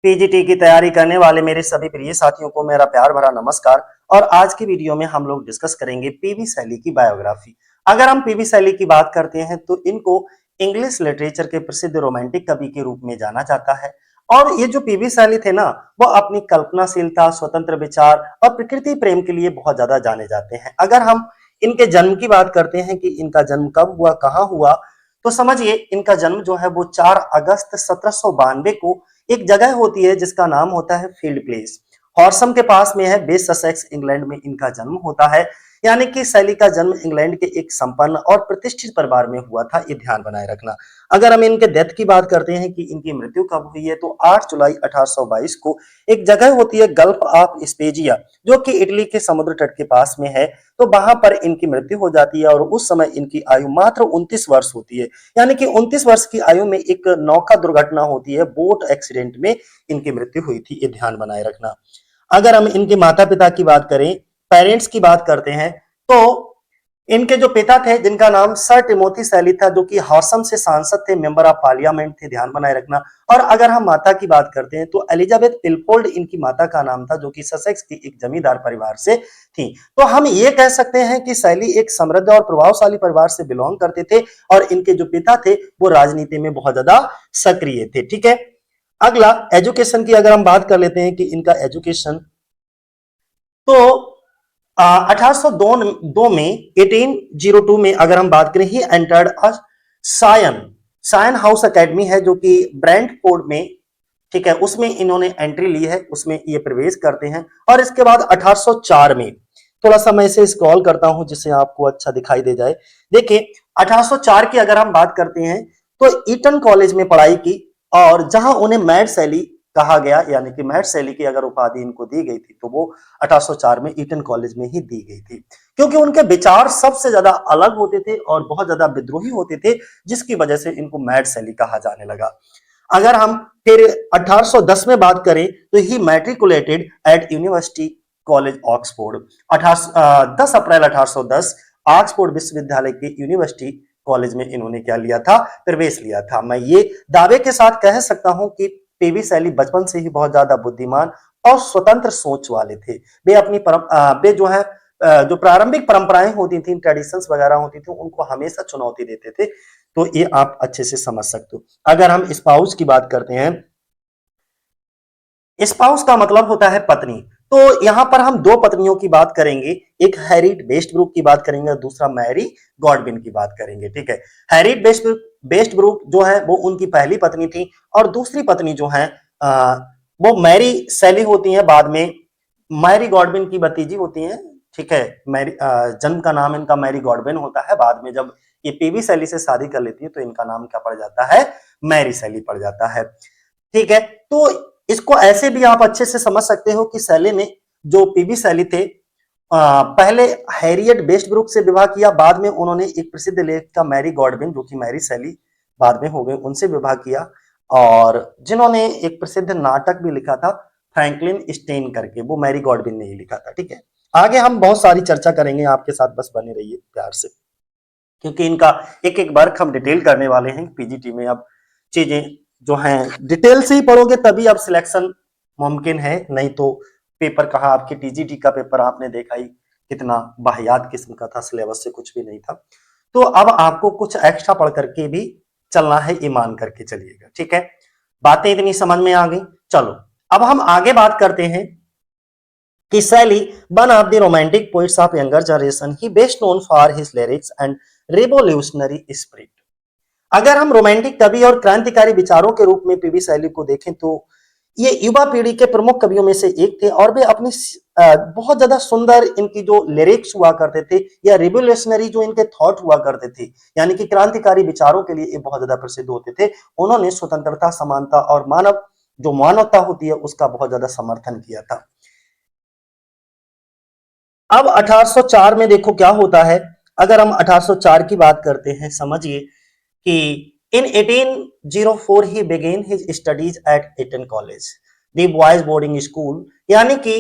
PGT की तैयारी करने वाले मेरे सभी प्रिय साथियों को मेरा प्यार भरा नमस्कार। और आज की वीडियो में हम लोग डिस्कस करेंगे पीवी शैली की बायोग्राफी। अगर हम पीवी शैली की बात करते हैं तो इनको इंग्लिश लिटरेचर के प्रसिद्ध रोमांटिक कवि के रूप में जाना जाता है। और ये जो पीवी शैली थे ना, वो अपनी कल्पनाशीलता, स्वतंत्र विचार और प्रकृति प्रेम के लिए बहुत ज्यादा जाने जाते हैं। अगर हम इनके जन्म की बात करते हैं कि इनका जन्म कब हुआ, कहाँ हुआ, तो समझिए इनका जन्म जो है वो 4 अगस्त 1792 को एक जगह होती है जिसका नाम होता है फील्ड प्लेस, हॉर्सम के पास में है, वेस्ट ससेक्स इंग्लैंड में इनका जन्म होता है। यानी कि शैली का जन्म इंग्लैंड के एक संपन्न और प्रतिष्ठित परिवार में हुआ था, ये ध्यान बनाए रखना। अगर हम इनके डेथ की बात करते हैं कि इनकी मृत्यु कब हुई है, तो 8 जुलाई 1822 को एक जगह होती है गल्फ ऑफ स्पेजिया, जो कि इटली के समुद्र तट के पास में है, तो वहां पर इनकी मृत्यु हो जाती है। और उस समय इनकी आयु मात्र 29 वर्ष होती है। यानी कि 29 वर्ष की आयु में एक नौका दुर्घटना होती है, बोट एक्सीडेंट में इनकी मृत्यु हुई थी, ये ध्यान बनाए रखना। अगर हम इनके माता पिता की बात करें, पेरेंट्स की बात करते हैं, तो इनके जो पिता थे जिनका नाम सर टिमोथी शैली था, जो कि हॉर्सम से सांसद थे, मेंबर ऑफ पार्लियामेंट थे, ध्यान बनाए रखना। और अगर हम माता की बात करते हैं तो एलिजाबेथ पिलफोल्ड इनकी माता का नाम था, जो कि ससेक्स की एक जमींदार परिवार से थी। तो हम ये कह सकते हैं कि शैली एक समृद्ध और प्रभावशाली परिवार से बिलोंग करते थे और इनके जो पिता थे वो राजनीति में बहुत ज्यादा सक्रिय थे। ठीक है, अगला एजुकेशन की अगर हम बात कर लेते हैं कि इनका एजुकेशन, तो 1802 में 1802 में अगर हम बात करें, he entered Syon Syon House Academy है जो कि ब्रेंटफोर्ड में, ठीक है, उसमें इन्होंने एंट्री ली है, उसमें ये प्रवेश करते हैं। और इसके बाद 1804 में, थोड़ा सा मैं इसे स्क्रॉल करता हूं जिससे आपको अच्छा दिखाई दे जाए। देखिए 1804 की अगर हम बात करते हैं तो ईटन कॉलेज में पढ़ाई की, और जहां उन्हें मैड शैली कहा गया, यानी कि मैड शैली की अगर उपाधि इनको दी गई थी तो वो 1804 में ईटन कॉलेज में ही दी गई थी, क्योंकि उनके विचार सबसे ज्यादा अलग होते थे और बहुत ज्यादा विद्रोही होते थे, जिसकी वजह से इनको मैड शैली कहा जाने लगा। अगर हम फिर 1810 में बात करें तो ही मैट्रिकुलेटेड एट यूनिवर्सिटी कॉलेज ऑक्सफोर्ड। 10 अप्रैल 1810 ऑक्सफोर्ड विश्वविद्यालय के यूनिवर्सिटी कॉलेज में इन्होंने क्या लिया था, प्रवेश लिया था। मैं ये दावे के साथ कह सकता हूं कि पीवी शैली बचपन से ही बहुत ज्यादा बुद्धिमान और स्वतंत्र सोच वाले थे। वे अपनी वे जो है जो प्रारंभिक परंपराएं होती थी, ट्रेडिशंस वगैरह होती थी, उनको हमेशा चुनौती देते थे। तो ये आप अच्छे से समझ सकते हो। अगर हम स्पाउस की बात करते हैं, स्पाउस का मतलब होता है पत्नी। तो यहां पर हम दो पत्नियों की बात करेंगे, एक हैरिट वेस्टब्रूक की बात करेंगे और दूसरा मैरी गॉडविन की बात करेंगे। ठीक है, हैरिट वेस्टब्रूक जो है वो उनकी पहली पत्नी थी, और दूसरी पत्नी जो है वो मैरी शैली होती है, बाद में मैरी गॉडविन की भतीजी होती है। ठीक है, मैरी जन्म का नाम इनका मैरी गॉडविन होता है, बाद में जब ये पीवी शैली से शादी कर लेती है तो इनका नाम क्या पड़ जाता है, मैरी शैली पड़ जाता है। ठीक है, तो इसको ऐसे भी आप अच्छे से समझ सकते हो कि शैली ने, जो पीवी शैली थे, पहले हैरियट वेस्टब्रूक से विवाह किया, बाद में उन्होंने एक प्रसिद्ध लेखिका मैरी गॉडविन, जो कि मैरी शैली बाद में हो गए, उनसे विवाह किया। और जिन्होंने एक प्रसिद्ध नाटक भी लिखा था फ्रैंकलिन स्टेन करके, वो मैरी गॉडविन ने ही लिखा था। ठीक है, आगे हम बहुत सारी चर्चा करेंगे आपके साथ, बस बने रहिए प्यार से, क्योंकि इनका एक एक वर्क हम डिटेल करने वाले हैं। पीजीटी में अब चीजें जो हैं डिटेल से ही पढ़ोगे तभी अब सिलेक्शन मुमकिन है, नहीं तो पेपर कहाँ, आपके टीजीटी का पेपर आपने देखा ही कितना वाहियात किस्म का था, सिलेबस से कुछ भी नहीं था। तो अब आपको कुछ एक्स्ट्रा पढ़ करके भी चलना है, ईमान करके चलिएगा। ठीक है, बातें इतनी समझ में आ गई। चलो अब हम आगे बात करते हैं कि शैली, one of the romantic poets of younger generation, he best known for his lyrics and revolutionary spirit. अगर हम रोमांटिक कवि और क्रांतिकारी विचारों के रूप में पीवी शैली को देखें तो ये युवा पीढ़ी के प्रमुख कवियों में से एक थे, और वे अपनी बहुत ज्यादा सुंदर इनकी जो लिरिक्स हुआ करते थे, या रिवोल्यूशनरी जो इनके थॉट हुआ करते थे, यानी कि क्रांतिकारी विचारों के लिए ये बहुत ज्यादा प्रसिद्ध होते थे। उन्होंने स्वतंत्रता, समानता और मानवता होती है उसका बहुत ज्यादा समर्थन किया था। अब 1804 में देखो क्या होता है। अगर हम 1804 की बात करते हैं, समझिए कि इन 1804 ही began his studies at Eton College, the boys boarding school। यानी कि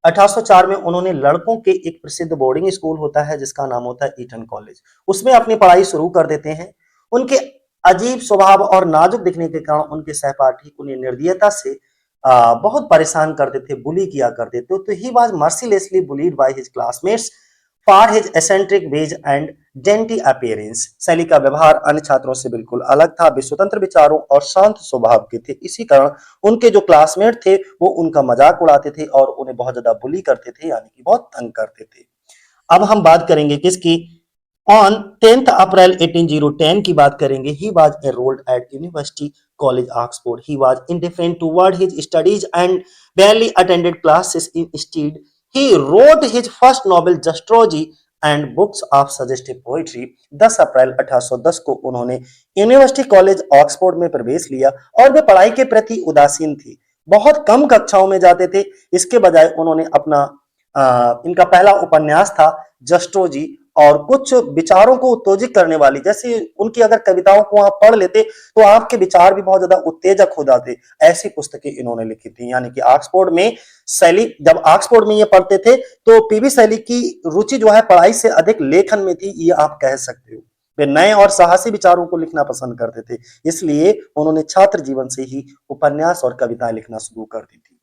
1804 में उन्होंने लड़कों के एक प्रसिद्ध बोर्डिंग स्कूल होता है जिसका नाम होता है ईटन कॉलेज, उसमें अपनी पढ़ाई शुरू कर देते हैं। उनके अजीब स्वभाव और नाजुक दिखने के कारण उनके सहपाठी उन्हें निर्दयता से बहुत परेशान करते थे, बुली किया करते थे। तो he was mercilessly bullied by his classmates for his eccentric ways and dainty appearance. Shelley का व्यवहार अन्य छात्रों से बिल्कुल अलग था। वे स्वतंत्र विचारों और शांत स्वभाव के थे। इसी कारण उनके जो क्लासमेट थे वो उनका मजाक उड़ाते थे और उन्हें बहुत ज्यादा बुली करते थे, यानी कि बहुत तंग करते थे। अब हम बात करेंगे किसकी, ऑन 10th अप्रैल 1810 की बात करेंगे। He was enrolled at University College Oxford. He was indifferent toward his studies and barely attended classes. Instead, he wrote his first novel Jastroji and books of suggestive poetry. 10 अप्रैल 1810 को उन्होंने university College Oxford में प्रवेश लिया और वे पढ़ाई के प्रति उदासीन थी। बहुत कम कक्षाओं में जाते थे। इसके बजाय उन्होंने अपना इनका पहला उपन्यास था जस्ट्रोजी, और कुछ विचारों को उत्तेजित करने वाली, जैसे उनकी अगर कविताओं को आप पढ़ लेते तो आपके विचार भी बहुत ज्यादा उत्तेजक हो जाते, ऐसी पुस्तकें इन्होंने लिखी थी। यानी कि ऑक्सफोर्ड में शैली, जब ऑक्सफोर्ड में ये पढ़ते थे तो पीवी शैली की रुचि जो है पढ़ाई से अधिक लेखन में थी, ये आप कह सकते हो। वे नए और साहसी विचारों को लिखना पसंद करते थे, इसलिए उन्होंने छात्र जीवन से ही उपन्यास और कविताएं लिखना शुरू कर दी थी।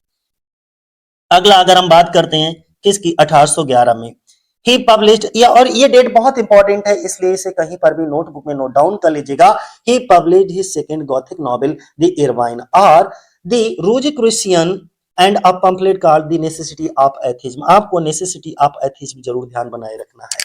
अगला अगर हम बात करते हैं किसकी, 1811 में ही पब्लिश्ड, या और ये डेट बहुत इंपॉर्टेंट है इसलिए इसे कहीं पर भी नोटबुक में नोट डाउन कर लीजिएगा। He published his second Gothic novel the Irvyne और the Rosicrucian and a pamphlet called the necessity of atheism. आपको नेसेसिटी ऑफ एथिज्म जरूर ध्यान बनाए रखना है।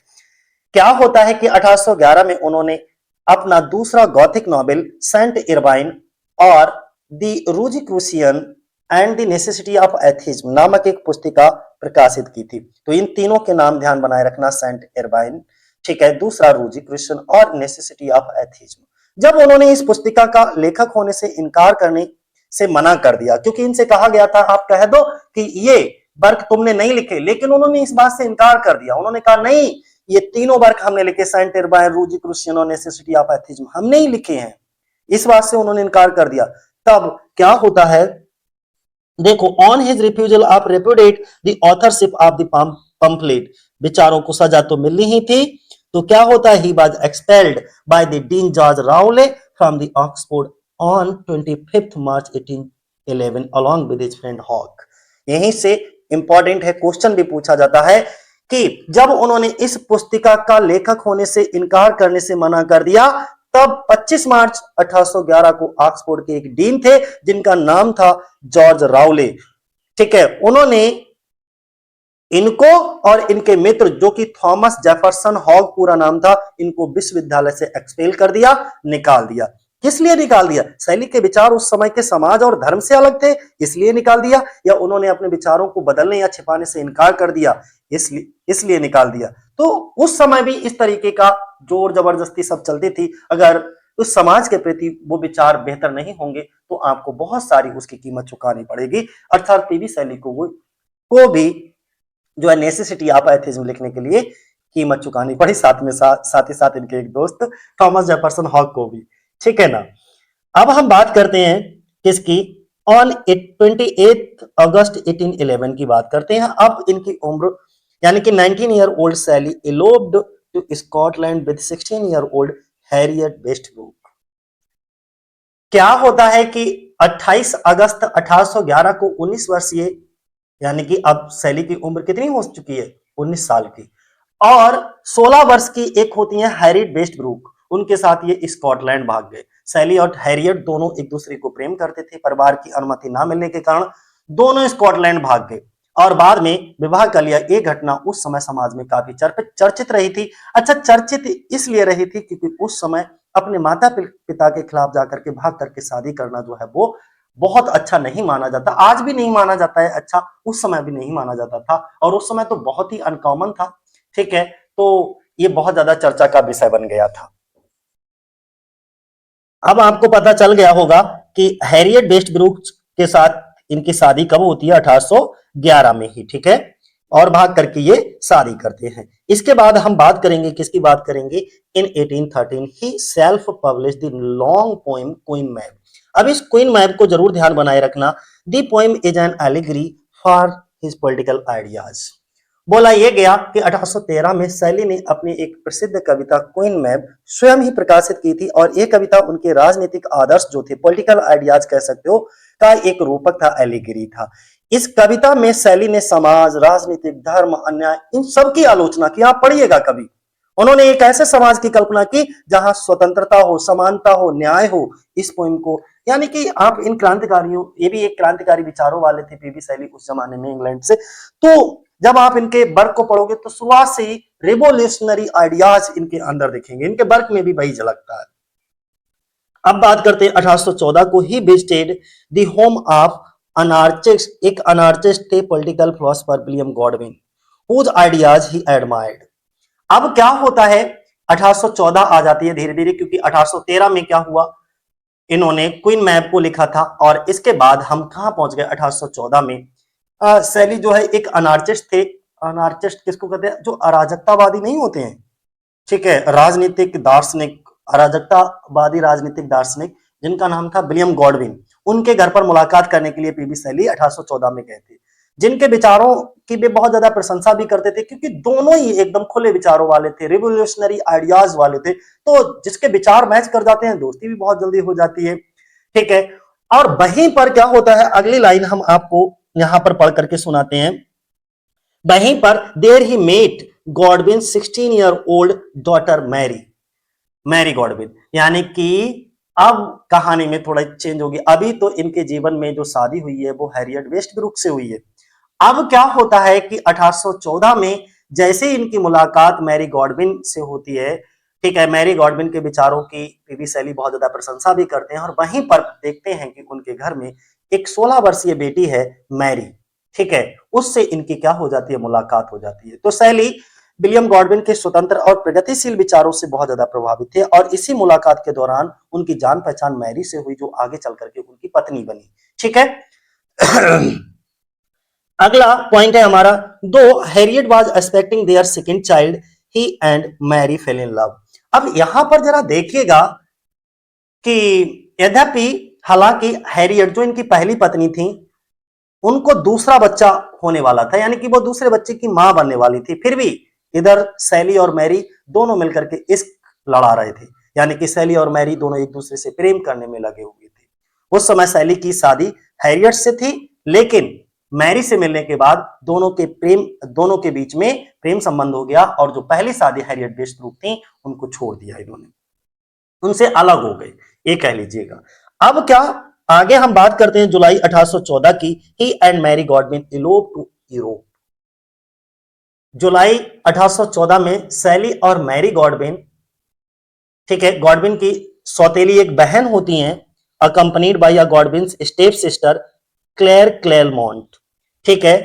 क्या होता है कि 1811 में उन्होंने अपना दूसरा गॉथिक नॉवेल सेंट इरवाइन और the Rosicrucian and the necessity of atheism नामक एक पुस्तिका प्रकाशित की थी। तो इन तीनों के नाम ध्यान बनाए रखना, सेंट इरवाइन, ठीक है, दूसरा रोजिक्रूसियन और नेसेसिटी ऑफ एथिज्म। जब उन्होंने इस पुस्तिका का लेखक होने से इनकार करने से मना कर दिया, क्योंकि इनसे कहा गया था आप कह दो कि ये वर्क तुमने नहीं लिखे, लेकिन उन्होंने इस बात से इनकार कर दिया। उन्होंने कहा नहीं, ये तीनों वर्क हमने लिखे, सेंट इरवाइन, रोजिक्रूसियन और नेसेसिटी ऑफ एथिज्म हमने ही लिखे हैं। इस बात से उन्होंने इनकार कर दिया। तब क्या होता है, देखो, on his refusal of repudiate the authorship of the pamphlet, बेचारों को सजा तो मिलनी ही थी, तो क्या होता है, he was expelled by the dean George Rowley from the Oxford on 25 March 1811 along with his friend Hogg. यहीं से इंपॉर्टेंट है, क्वेश्चन भी पूछा जाता है कि जब उन्होंने इस पुस्तिका का लेखक होने से इनकार करने से मना कर दिया, तब 25 मार्च 1811 को ऑक्सफोर्ड के एक डीन थे जिनका नाम था जॉर्ज राउले, ठीक है, उन्होंने इनको और इनके मित्र जो कि थॉमस जेफरसन हॉग पूरा नाम था, इनको विश्वविद्यालय से एक्सपेल कर दिया, निकाल दिया। किस लिए निकाल दिया? शैली के विचार उस समय के समाज और धर्म से अलग थे, इसलिए निकाल दिया, या उन्होंने अपने विचारों को बदलने या छिपाने से इनकार कर दिया, इसलिए निकाल दिया। तो उस समय भी इस तरीके का जोर जबरदस्ती सब चलती थी। अगर उस समाज के प्रति वो विचार बेहतर नहीं होंगे तो आपको बहुत सारी उसकी कीमत चुकानी पड़ेगी। अर्थात पीवी शैली को भी जो है नेसेसिटी ऑफ एथिज्म लिखने के लिए कीमत चुकानी पड़ी, साथ ही साथ इनके एक दोस्त थॉमस जेफरसन हॉक को भी, ठीक है ना। अब हम बात करते हैं किसकी, ऑन 28 अगस्त 1811 की बात करते हैं। अब इनकी उम्र यानी कि 19 year old Shelley eloped to Scotland with 16 year old Harriet Westbrook. क्या होता है कि 28 अगस्त 1811 को 19 वर्षीय, यानी कि अब शैली की उम्र कितनी हो चुकी है, 19 साल की, और 16 वर्ष की एक होती है हैरियट वेस्टब्रूक, उनके साथ ये स्कॉटलैंड भाग गए। शैली और हैरियट दोनों एक दूसरे को प्रेम करते थे, परिवार की अनुमति ना मिलने के कारण दोनों स्कॉटलैंड भाग गए और बाद में विवाह कर लिया। ये घटना उस समय समाज में काफी चर्चित रही थी। अच्छा, चर्चित इसलिए रही थी क्योंकि उस समय अपने माता पिता के खिलाफ जाकर के भाग करके शादी करना जो है वो बहुत अच्छा नहीं माना जाता, आज भी नहीं माना जाता है अच्छा, उस समय भी नहीं माना जाता था, और उस समय तो बहुत ही अनकॉमन था, ठीक है। तो ये बहुत ज्यादा चर्चा का विषय बन गया था। अब आपको पता चल गया होगा कि हैरियट वेस्टब्रूक के साथ इनकी शादी कब होती है, 1811 में ही, ठीक है, और भाग करके ये शादी करते हैं। इसके बाद हम बात करेंगे किसकी बात करेंगे, in 1813 he self publish the long poem Queen Mab. अब इस क्वीन मैब को जरूर ध्यान बनाए रखना। The poem is an allegory for his political ideas. बोला यह गया कि 1813 में शैली ने अपनी एक प्रसिद्ध कविता क्वीन मैब स्वयं ही प्रकाशित की थी, और यह कविता उनके राजनीतिक आदर्श जो थे, पॉलिटिकल आइडियाज कह सकते हो, का एक रूपक था, एलिगरी था। इस कविता में शैली ने समाज, राजनीतिक, धर्म, अन्याय इन सब की आलोचना की। आप पढ़िएगा कभी। उन्होंने एक ऐसे समाज की कल्पना की जहां स्वतंत्रता हो, समानता हो, न्याय हो। इस पोइम को, यानी कि आप इन क्रांतिकारियों, ये भी एक क्रांतिकारी विचारों वाले थे पीबी शैली उस जमाने में इंग्लैंड से। तो जब आप इनके वर्क को पढ़ोगे तो शुरुआत से ही रिवोल्यूशनरी आइडियाज इनके अंदर दिखेंगे। इनके वर्क में भी वही झलकता है। अब बात करते हैं 1814 को। He visited the home of anarchist, एक अनार्चिस्ट थे political philosopher William Godwin, whose ideas he admired. अब क्या होता है, 1814 आ जाती है धीरे धीरे, क्योंकि 1813 में क्या हुआ, इन्होंने क्वीन मैप को लिखा था। और इसके बाद हम कहां पहुंच गए 1814 में। शैली जो है एक अनार्चिस्ट थे। अनार्चिस्ट किसको कहते हैं, जो अराजकतावादी नहीं होते हैं, ठीक है, राजनीतिक दार्शनिक, अराजकतावादी राजनीतिक दार्शनिक, जिनका नाम था विलियम गॉडविन। उनके घर पर मुलाकात करने के लिए पीबी शैली 1814 में गए थे, जिनके विचारों की वे बहुत ज्यादा प्रशंसा भी करते थे, क्योंकि दोनों ही एकदम खुले विचारों वाले थे, रिवोल्यूशनरी आइडियाज वाले थे। तो जिसके विचार मैच कर जाते हैं, दोस्ती भी बहुत जल्दी हो जाती है, ठीक है। और वहीं पर क्या होता है, अगली लाइन हम आपको यहां पर पढ़ करके सुनाते हैं। वहीं पर there he met Godwin 16 old daughter Mary, Mary Godwin, यानी कि अब कहानी में थोड़ा चेंज होगी। अभी तो इनके जीवन में जो शादी हुई है वो हैरियट वेस्टब्रुक से हुई है। अब क्या होता है कि 1814 में जैसे इनकी मुलाकात मैरी गॉडविन से होती है, ठीक है, मैरी गॉडविन के विचारों की पीबी शैली बहुत ज्यादा प्रशंसा भी करते हैं। और वहीं पर देखते हैं कि उनके घर में एक 16 वर्षीय बेटी है मैरी, ठीक है, उससे इनकी क्या हो जाती है, मुलाकात हो जाती है। तो शैली विलियम गॉडविन के स्वतंत्र और प्रगतिशील विचारों से बहुत ज्यादा प्रभावित थे, और इसी मुलाकात के दौरान उनकी जान पहचान मैरी से हुई, जो आगे चल करके उनकी पत्नी बनी, ठीक है। अगला पॉइंट है हमारा, दो Harriet was expecting their second child, he and Mary fell in love. अब यहां पर जरा देखिएगा कि यद्यपि, हालांकि हैरियट जो इनकी पहली पत्नी थी, उनको दूसरा बच्चा होने वाला था, यानी कि वो दूसरे बच्चे की मां बनने वाली थी, फिर भी इधर शैली और मैरी दोनों मिलकर के इश्क लड़ा रहे थे, यानी कि शैली और मैरी दोनों एक दूसरे से प्रेम करने में लगे हुए थे। उस समय शैली की शादी हैरियट से थी, लेकिन मैरी से मिलने के बाद दोनों के बीच में प्रेम संबंध हो गया, और जो पहली शादी हैरियट वेस्टब्रुक थी उनको छोड़ दिया इन्होंने, उनसे अलग हो गए, ये कह लीजिएगा। अब क्या, आगे हम बात करते हैं जुलाई 1814 की। He and Mary Godwin elope to Europe. जुलाई 1814 में शैली और मैरी गॉडविन, ठीक है, गॉडविन की सौतेली एक बहन होती हैं, accompanied by a Godwin step sister Claire Clairmont, ठीक है।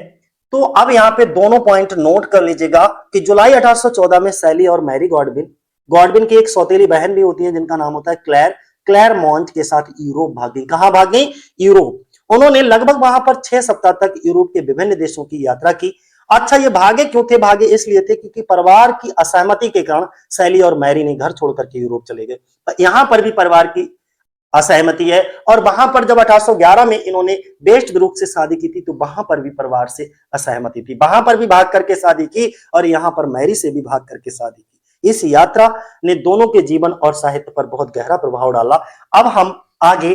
तो अब यहां पे दोनों पॉइंट नोट कर लीजिएगा कि जुलाई 1814 में शैली और मैरी गॉडविन, गॉडविन की एक सौतेली बहन भी होती है जिनका नाम होता है क्लेयर, क्लेरमोंट के साथ यूरोप भागी। कहां भागी, यूरोप। उन्होंने लगभग वहां पर 6 सप्ताह तक यूरोप के विभिन्न देशों की यात्रा की। अच्छा, ये भागे क्यों थे, भागे इसलिए थे क्योंकि परिवार की असहमति के कारण शैली और मैरी ने घर छोड़ करके यूरोप चले गए। यहां पर भी परिवार की असहमति है, और वहां पर जब 1811 में इन्होंने वेस्टब्रुक से शादी की थी, तो वहां पर भी परिवार से असहमति थी, वहां पर भी भाग करके शादी की, और यहां पर मैरी से भी भाग करके शादी की। इस यात्रा ने दोनों के जीवन और साहित्य पर बहुत गहरा प्रभाव डाला। अब हम आगे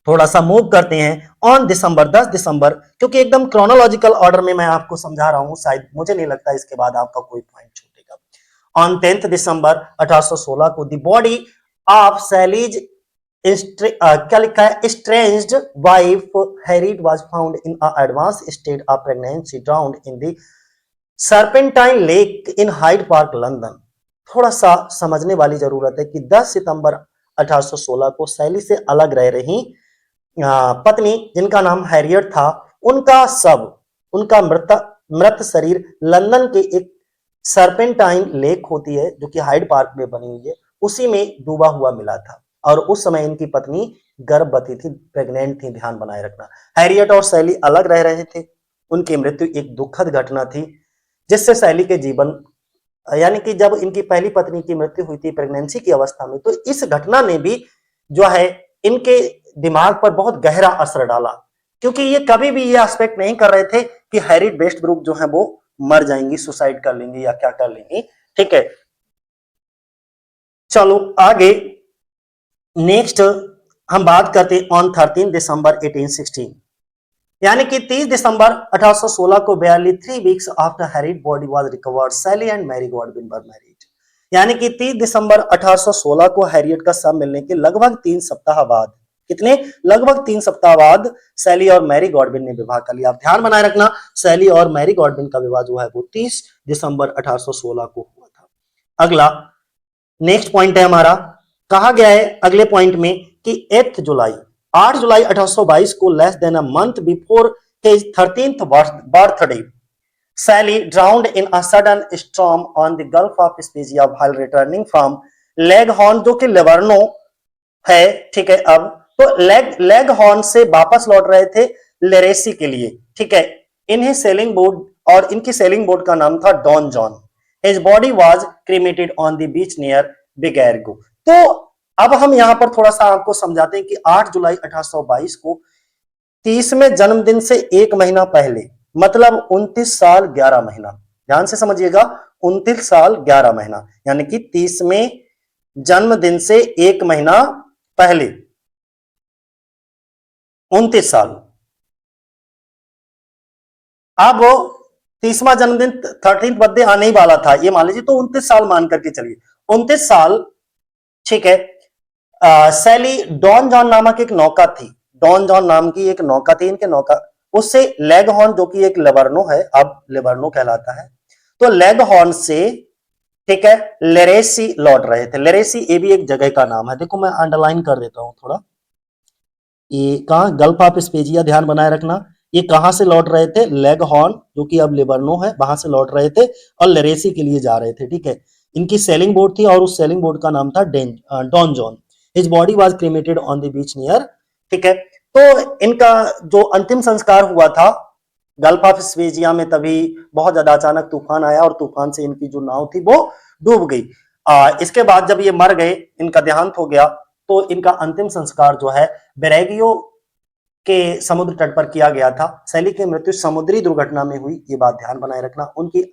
थोड़ा सा मूव करते हैं। ऑन दिसंबर 10 दिसंबर, क्योंकि एकदम क्रोनोलॉजिकल ऑर्डर में मैं आपको समझा रहा हूं, शायद मुझे नहीं लगता इसके बाद आपका कोई पॉइंट छूटेगा। ऑन 10 दिसंबर 1816 को द बॉडी ऑफ सैलीज क्या लिखा है, estranged wife Harriet was found in a advance state of pregnancy drowned in the Serpentine lake in Hyde Park London. थोड़ा सा समझने वाली जरूरत है कि 10 सितंबर 1816 को शैली से अलग रह रही पत्नी, जिनका नाम हैरियट था, उनका शव, उनका मृत शरीर लंदन के एक सर्पेंटाइन लेक होती है जो कि हाइड पार्क में बनी हुई है, उसी में डूबा हुआ मिला था। और उस समय इनकी पत्नी गर्भवती थी, प्रेग्नेंट थी, ध्यान बनाए रखना। हैरियट और शैली अलग रह रहे थे। उनकी मृत्यु एक दुखद घटना थी, जिससे शैली के जीवन, यानी कि जब इनकी पहली पत्नी की मृत्यु हुई थी प्रेगनेंसी की अवस्था में, तो इस घटना ने भी जो है इनके दिमाग पर बहुत गहरा असर डाला, क्योंकि ये कभी भी ये एक्सपेक्ट नहीं कर रहे थे कि हैरिट वेस्टब्रुक जो है वो मर जाएंगी, सुसाइड कर लेंगी या क्या कर लेंगी, ठीक है। चलो आगे, नेक्स्ट हम बात करते हैं ऑन 13 दिसंबर 1816, यानी कि 30 दिसंबर 1816 को barely 3 weeks after Harriet body was recovered, Sally and Mary Godwin were married। यानी कि 30 दिसंबर 1816 को हैरियट का शव मिलने के लगभग 3 सप्ताह बाद, कितने, लगभग 3 सप्ताह बाद सैली और मैरी गॉडविन ने विवाह कर लिया। आप ध्यान बनाए रखना, सैली और मैरी गॉडविन का विवाह जो है वो 30 दिसंबर 1816 को हुआ था। अगला नेक्स्ट पॉइंट है हमारा, कहा गया है अगले पॉइंट में कि 8 जुलाई 1822 को less than a month before his 13th birthday Sally drowned in a sudden storm on the Gulf of Spezia while returning from Leghorn, जो कि लिवर्नो है, ठीक है। अब तो लेगहॉर्न से वापस लौट रहे थे लेरेसी के लिए, ठीक है। इन्हें सेलिंग बोट, और इनकी सेलिंग बोट का नाम था Don Juan. His body was cremated on the beach near Bigargo। तो अब हम यहां पर थोड़ा सा आपको समझाते हैं कि 8 जुलाई 1822 को 30वें जन्मदिन से एक महीना पहले, मतलब 29 साल 11 महीना, ध्यान से समझिएगा, 29 साल 11 महीना, यानी कि 30वें जन्मदिन से एक महीना पहले 29 साल। अब 30वां जन्मदिन 13th बर्थडे आने ही वाला था, ये मान लीजिए, तो 29 साल मान करके चलिए, 29 साल, ठीक है। सैली डॉन जॉन नामक एक नौका थी, डॉन जॉन नाम की एक नौका थी इनके नौका, उससे लेगहॉर्न जो कि एक लिवर्नो है, अब लिवर्नो कहलाता है, तो लेगहॉर्न से, ठीक है, लेरेसी लौट रहे थे। लेरेसी ये भी एक जगह का नाम है, देखो मैं अंडरलाइन कर देता हूं थोड़ा, ये कहां, गल्फ ऑफ स्पेजिया, ध्यान बनाए रखना। ये कहां से लौट रहे थे, लेगहॉर्न जो कि अब लिवर्नो है, वहां से लौट रहे थे और लेरेसी के लिए जा रहे थे, ठीक है। इनकी सेलिंग बोट थी और उस सेलिंग बोट का नाम था Don Juan. His body was cremated on the beach near, ठीक है। तो इनका जो अंतिम संस्कार हुआ था गल्फ ऑफ स्पेजिया में, तभी बहुत ज्यादा अचानक तूफान आया और तूफान से इनकी जो नाव थी वो डूब गई। इसके बाद जब ये मर गए, इनका देहांत हो गया, तो इनका अंतिम संस्कार जो है बेरेगियो के समुद्र तट पर किया गया था। सैली की मृत्यु समुद्री दुर्घटना में हुई, ये बात ध्यान बनाए रखना। उनकी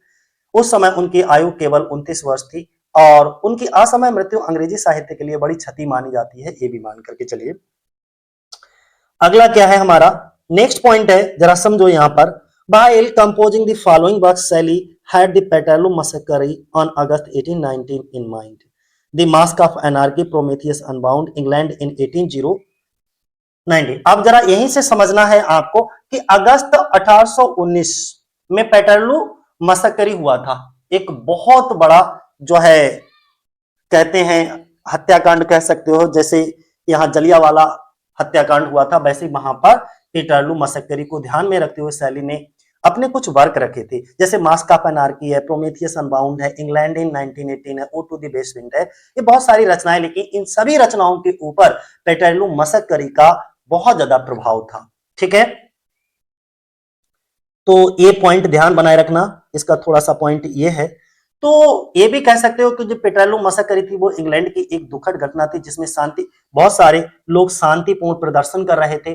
उस समय उनकी आयु केवल 29 वर्ष थी और उनकी असमय मृत्यु अंग्रेजी साहित्य के लिए बड़ी क्षति मानी जाती है, ये भी मान करके चलिए। अगला क्या है हमारा, नेक्स्ट पॉइंट है, जरा समझो यहां पर, while composing the following works Sally had the Peterloo massacre on August 1819 in mind, the Mask of Anarchy, Prometheus Unbound, England in 1890। अब जरा यहीं से समझना है आपको कि अगस्त 1819 में पेटरलू मसकरी हुआ था, एक बहुत बड़ा जो है कहते हैं हत्याकांड कह सकते हो, जैसे यहां जलियांवाला हत्याकांड हुआ था, वैसे वहां पर पेटरलू मसकरी को ध्यान में रखते हुए सैली ने अपने कुछ वर्क रखे थे, जैसे मास्क ऑफ एनार्की है, प्रोमेथियस अनबाउंड है, इंग्लैंड इन 1918 है, ode to the west wind है, ये बहुत सारी रचनाएं लिखी। इन सभी रचनाओं के ऊपर पेटरलू मसकरी का बहुत ज्यादा प्रभाव था, ठीक है। तो ये पॉइंट ध्यान बनाए रखना, इसका थोड़ा सा पॉइंट ये है। तो ये भी कह सकते हो कि जो पेट्रोलू मसकरी थी वो इंग्लैंड की एक दुखद घटना थी, जिसमें बहुत सारे लोग शांतिपूर्ण प्रदर्शन कर रहे थे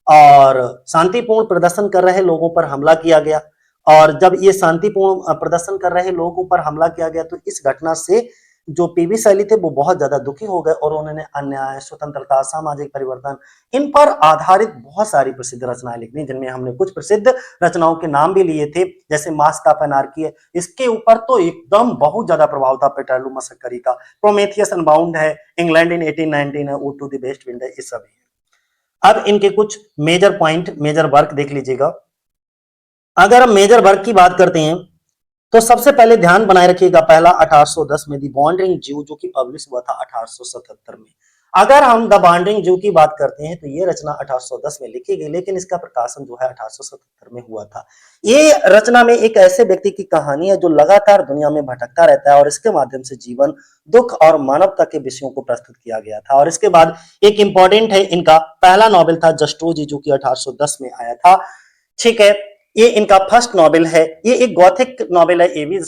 और शांतिपूर्ण प्रदर्शन कर रहे लोगों पर हमला किया गया। और जब ये शांतिपूर्ण प्रदर्शन कर रहे लोगों पर हमला किया गया तो इस घटना से जो पीवी शैली थे वो बहुत ज्यादा दुखी हो गए और उन्होंने अन्याय, स्वतंत्रता, सामाजिक परिवर्तन, इन पर आधारित बहुत सारी प्रसिद्ध रचनाएं लिखी, जिनमें हमने कुछ प्रसिद्ध रचनाओं के नाम भी लिए थे, जैसे मास्क ऑफ एनार्की है, इसके ऊपर तो एकदम बहुत ज्यादा प्रभाव था पेट्रोलू मसकरी का। प्रोमेथियस अनबाउंड है, इंग्लैंड इन 1819 है, ode to the west wind है, ये सब है। अब इनके कुछ मेजर पॉइंट, मेजर वर्क देख लीजिएगा। अगर हम मेजर वर्क की बात करते हैं तो सबसे पहले ध्यान बनाए रखिएगा, पहला 1810 में द वॉन्डरिंग ज्यू, जो कि पब्लिश हुआ था 1877 में। अगर हम द वॉन्डरिंग ज्यू की बात करते हैं तो ये रचना 1810 में लिखी गई, लेकिन इसका प्रकाशन जो है 1877 में हुआ था। ये रचना में एक ऐसे व्यक्ति की कहानी है जो लगातार दुनिया में भटकता रहता है और इसके माध्यम से जीवन, दुख और मानवता के विषयों को प्रस्तुत किया गया था। और इसके बाद एक इंपॉर्टेंट है, इनका पहला नॉवेल था जस्ट्रोजी, जो कि 1810 में आया था, ठीक है। ये इनका फर्स्ट नॉवेल है, ये एक गॉथिक नॉवेल है, ये भी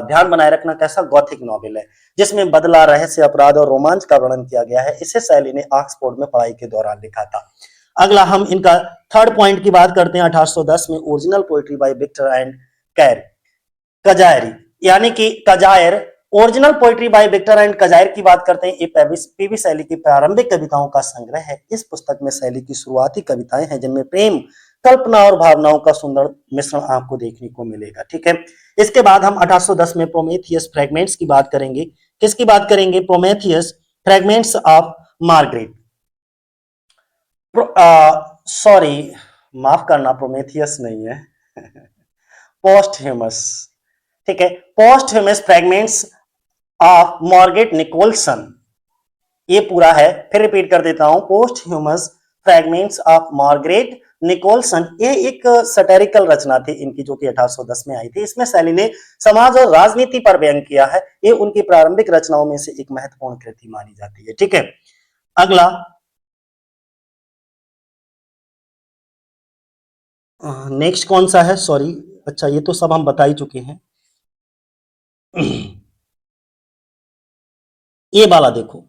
ध्यान बनाए रखना कैसा गॉथिक नॉवेल है, जिसमें बदला, रहस्य, अपराध और रोमांच का वर्णन किया गया है। इसे शैली ने ऑक्सफोर्ड में पढ़ाई के दौरान लिखा था। अगला हम इनका थर्ड पॉइंट की बात करते हैं, 1810 में original poetry by Victor and Cazire, यानी कि Cazire original poetry by Victor and Cazire की बात करते हैं, ये पीवी शैली की प्रारंभिक कविताओं का संग्रह है। इस पुस्तक में शैली की शुरुआती कविताएं हैं जिनमें प्रेम, कल्पना और भावनाओं का सुंदर मिश्रण आपको देखने को मिलेगा। ठीक है, इसके बाद हम 1810 में प्रोमेथियस फ्रेगमेंट्स की बात करेंगे। किसकी बात करेंगे? Prometheus fragments of Margaret, sorry माफ करना, प्रोमेथियस नहीं है पोस्टह्यूमस। ठीक है, पोस्टह्यूमस फ्रेगमेंट्स ऑफ मार्गरेट निकोलसन, ये पूरा है, फिर रिपीट कर देता हूं, पोस्टह्यूमस फ्रेगमेंट्स ऑफ मार्गरेट निकोलसन। ये एक सटेरिकल रचना थी इनकी जो कि 1810 में आई थी। इसमें शैली ने समाज और राजनीति पर व्यंग किया है। ये उनकी प्रारंभिक रचनाओं में से एक महत्वपूर्ण कृति मानी जाती है। ठीक है, अगला नेक्स्ट कौन सा है? सॉरी, अच्छा ये तो सब हम बता ही चुके हैं। ये वाला देखो,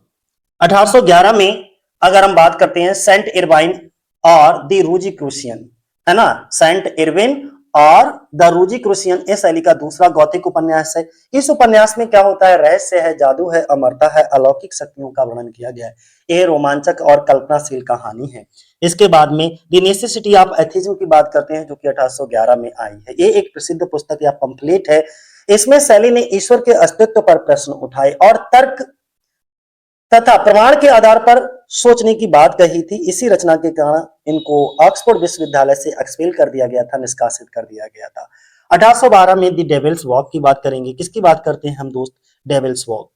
1811 में अगर हम बात करते हैं सेंट इरवाइन और द रूजी क्रूसियन, है ना, सेंट इरविन और द रूजी क्रूसियन, इस शैली का दूसरा गौथिक उपन्यास है। इस उपन्यास में क्या होता है? रहस्य है, जादू है, अमरता है, अलौकिक शक्तियों का वर्णन किया गया है। यह रोमांचक और कल्पनाशील कहानी है। इसके बाद में द नेसेसिटी ऑफ एथिज्म की बात करते हैं जो कि 1811 में आई है। ये एक प्रसिद्ध पुस्तक या पंपलेट है। इसमें शैली ने ईश्वर के अस्तित्व पर प्रश्न उठाए और तर्क तथा प्रमाण के आधार पर सोचने की बात कही थी। इसी रचना के कारण इनको ऑक्सफोर्ड विश्वविद्यालय से एक्सपेल कर दिया गया था, निष्कासित कर दिया गया था। 1812 में द डेविल्स वॉक की बात करेंगे। किसकी बात करते हैं हम दोस्त? डेविल्स वॉक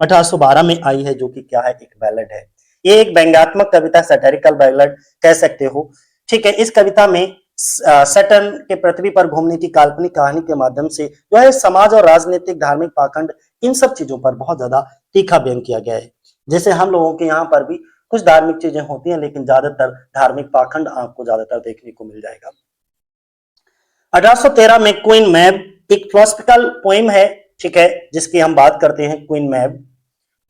1812 में आई है जो कि क्या है? एक बैलेड है। ये एक व्यंग्यात्मक कविता, सैटेरिकल बैलेड कह सकते हो। ठीक है, इस कविता में सैटर्न के पृथ्वी पर घूमने की काल्पनिक कहानी के माध्यम से जो है समाज और राजनीतिक, धार्मिक पाखंड, इन सब चीजों पर बहुत ज्यादा तीखा व्यंग किया गया है। जैसे हम लोगों के यहाँ पर भी कुछ धार्मिक चीजें होती हैं लेकिन ज्यादातर धार्मिक पाखंड आपको ज्यादातर देखने को मिल जाएगा। 1813 में क्वीन मैब एक फिलोसफिकल पोएम है, ठीक है, जिसकी हम बात करते हैं, क्वीन मैब,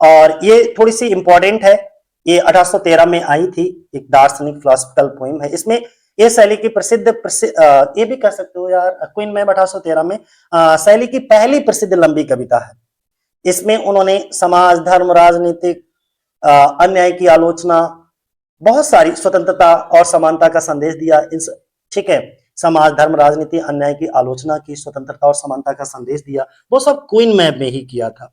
और ये थोड़ी सी इंपॉर्टेंट है। ये 1813 में आई थी, एक दार्शनिक फिलोसफिकल पोएम है। इसमें ये शैली की ये भी कह सकते हो यार, क्वीन मैब 1813 में शैली की पहली प्रसिद्ध लंबी कविता है। इसमें उन्होंने समाज, धर्म, राजनीतिक अन्याय की आलोचना, बहुत सारी स्वतंत्रता और समानता का संदेश दिया। ठीक है, समाज, धर्म, राजनीति, अन्याय की आलोचना की, स्वतंत्रता और समानता का संदेश दिया, वो सब क्वीन मैब में ही किया था।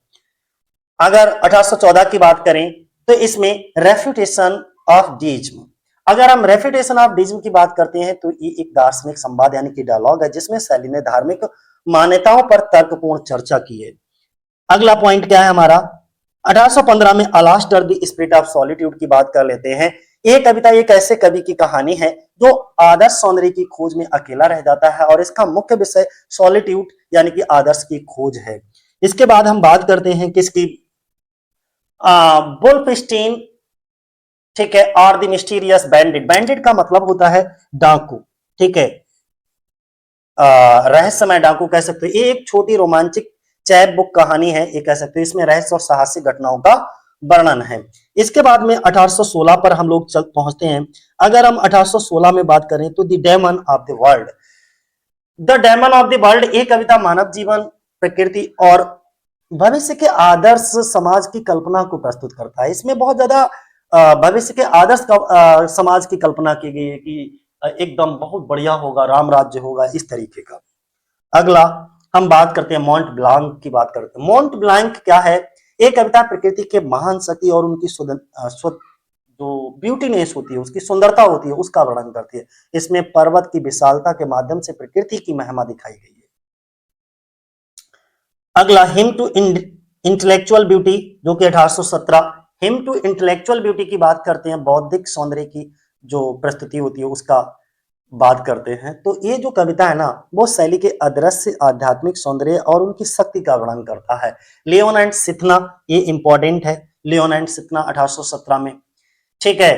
अगर 1814 की बात करें तो इसमें रेफ्यूटेशन ऑफ डीइज्म, अगर हम रेफ्यूटेशन ऑफ डीइज्म की बात करते हैं तो ये एक दार्शनिक संवाद यानी कि डायलॉग है जिसमें शैली ने धार्मिक मान्यताओं पर तर्कपूर्ण चर्चा की है। अगला पॉइंट क्या है हमारा? 1815 में अलास्टर द स्पिरिट ऑफ सॉलिट्यूड की बात कर लेते हैं। यह कविता एक ऐसे कवि की कहानी है जो आदर्श सौंदर्य की खोज में अकेला रह जाता है और इसका मुख्य विषय सॉलिट्यूड यानी कि आदर्श की खोज है। इसके बाद हम बात करते हैं किसकी? वुल्फस्टीन, ठीक है, और द मिस्टीरियस बैंडिट। बैंडिट का मतलब होता है डाकू, ठीक है, रहस्यमय डाकू कह सकते हो। ये एक छोटी रोमांचक चैप बुक कहानी है, ये कह सकते हो। इसमें रहस्य और साहसिक घटनाओं का वर्णन है। इसके बाद में 1816 पर हम लोग चल पहुंचते हैं। अगर हम 1816 में बात करें तो the demon of the world, the demon of the world, ये कविता मानव जीवन, प्रकृति और भविष्य के आदर्श समाज की कल्पना को प्रस्तुत करता है। इसमें बहुत ज्यादा भविष्य के आदर्श समाज की कल्पना की गई है कि एकदम बहुत बढ़िया होगा, राम राज्य होगा, इस तरीके का। अगला हम बात करते हैं मोंट ब्लांक की बात करते हैं। मोंट ब्लांक क्या है? एक कविता प्रकृति के महान शक्ति और उनकी जो ब्यूटीनेस होती है, उसकी सुंदरता होती है, उसका वर्णन करती है। इसमें पर्वत की विशालता के माध्यम से प्रकृति की महिमा दिखाई गई है। अगला हिम टू इंटेलेक्चुअल ब्यूटी जो कि 1817, हिम टू इंटेलेक्चुअल ब्यूटी की बात करते हैं। बौद्धिक सौंदर्य की जो प्रस्तुति होती है उसका बात करते हैं। तो ये जो कविता है ना, वो शैली के अदृश्य आध्यात्मिक सौंदर्य और उनकी शक्ति का वर्णन करता है। लियोन एंड सिथना, ये इंपॉर्टेंट है, लियोन एंड सिथना 1817 में, ठीक है।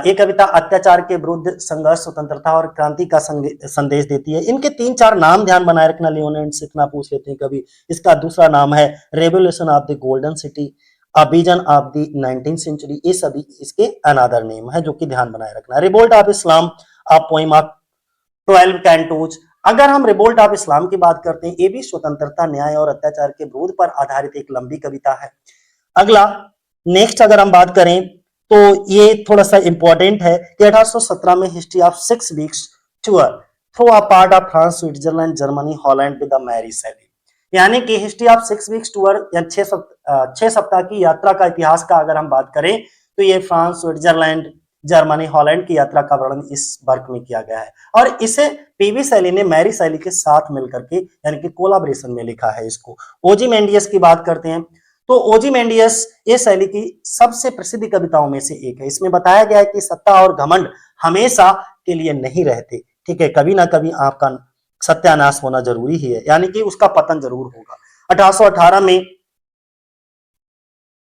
ये कविता अत्याचार के विरुद्ध संघर्ष, स्वतंत्रता और क्रांति का संदेश देती है। इनके 3-4 नाम ध्यान बनाए रखना, लियोन एंड सिथना पूछ लेते हैं कभी। इसका दूसरा नाम है revolution of the golden city, a vision of the 19th century, ये सभी इसके अनदर नेम है जो कि ध्यान बनाए रखना। Revolt of Islam, a poem of 12 cantos, अगर हम रिवोल्ट ऑफ इस्लाम की बात करते हैं, ये भी स्वतंत्रता, न्याय और अत्याचार के विरोध पर आधारित एक लंबी कविता है। अगला नेक्स्ट अगर हम बात करें तो ये थोड़ा सा इंपॉर्टेंट है कि 1817 में history of 6 weeks tour through a part of France, Switzerland, Germany, Holland with the Mary Shelley, यानी कि हिस्ट्री ऑफ 6 वीक्स टूर या 6 सप्ताह की यात्रा का इतिहास का अगर हम बात करें तो ये फ्रांस, स्विट्जरलैंड, जर्मनी, हॉलैंड की यात्रा का वर्णन इस वर्क में किया गया है और इसे पीवी शैली ने मैरी शैली के साथ मिलकर के यानी कि कोलाब्रेशन में लिखा है इसको। ओजीमेंडियस की बात करते हैं तो ओजीमेंडियस ये शैली की सबसे प्रसिद्ध कविताओं में से एक है। इसमें बताया गया है कि सत्ता और घमंड हमेशा के लिए नहीं रहते, ठीक है, कभी ना कभी आपका सत्यानाश होना जरूरी ही है, यानी कि उसका पतन जरूर होगा। 1818 में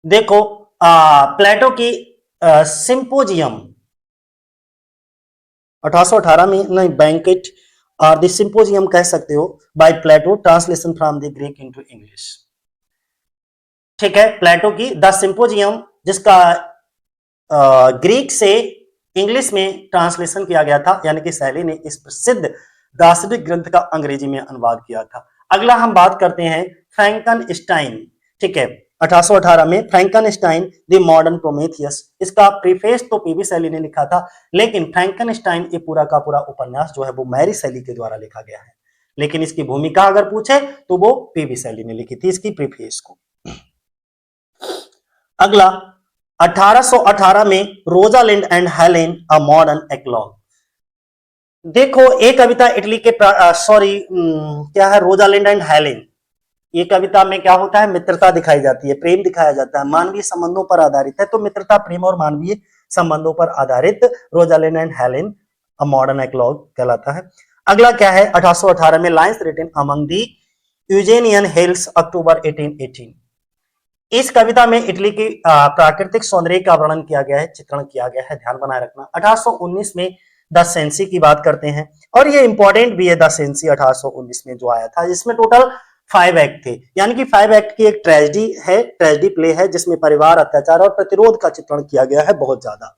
देखो प्लेटो की सिंपोजियम 1818 में, नहीं बैंकेट और द सिंपोजियम कह सकते हो, by Plato, translation from the Greek into English, ठीक है, प्लेटो की द सिंपोजियम जिसका ग्रीक से इंग्लिश में ट्रांसलेशन किया गया था, यानी कि शैली ने इस प्रसिद्ध दार्शनिक ग्रंथ का अंग्रेजी में अनुवाद किया था। अगला हम बात करते हैं फ्रैंकनस्टाइन, ठीक है, 1818 में फ्रैंकनस्टाइन द मॉडर्न प्रोमेथियस, इसका प्रीफेस तो पीवी शैली ने लिखा था, लेकिन फ्रैंकनस्टाइन ये पूरा का पूरा उपन्यास जो है वो मैरी शैली के द्वारा लिखा गया है, लेकिन इसकी भूमिका अगर पूछे तो वो पीवी शैली ने लिखी थी इसकी प्रीफेस को। अगला 1818 में Rosalind and Helen a modern eclogue, देखो ये कविता इटली के क्या है, रोजालिंड एंड हेलेन, ये कविता में क्या होता है, मित्रता दिखाई जाती है, प्रेम दिखाया जाता है, मानवीय संबंधों पर आधारित है, तो मित्रता, प्रेम और मानवीय संबंधों पर आधारित Rosalind and Helen a modern eclogue कहलाता है। अगला क्या है, 1818 में lines written among the Euganean hills October 1818, इस कविता में इटली की प्राकृतिक सौंदर्य का वर्णन किया गया है, चित्रण किया गया है, ध्यान बनाए रखना। 1819 में द सेंसी की बात करते हैं और ये इंपॉर्टेंट भी है, द सेंसी 1819 में जो आया था, जिसमें टोटल 5 एक्ट थे, यानी कि 5 एक्ट की एक ट्रेजेडी है, ट्रेजेडी प्ले है जिसमें परिवार, अत्याचार और प्रतिरोध का चित्रण किया गया है बहुत ज्यादा,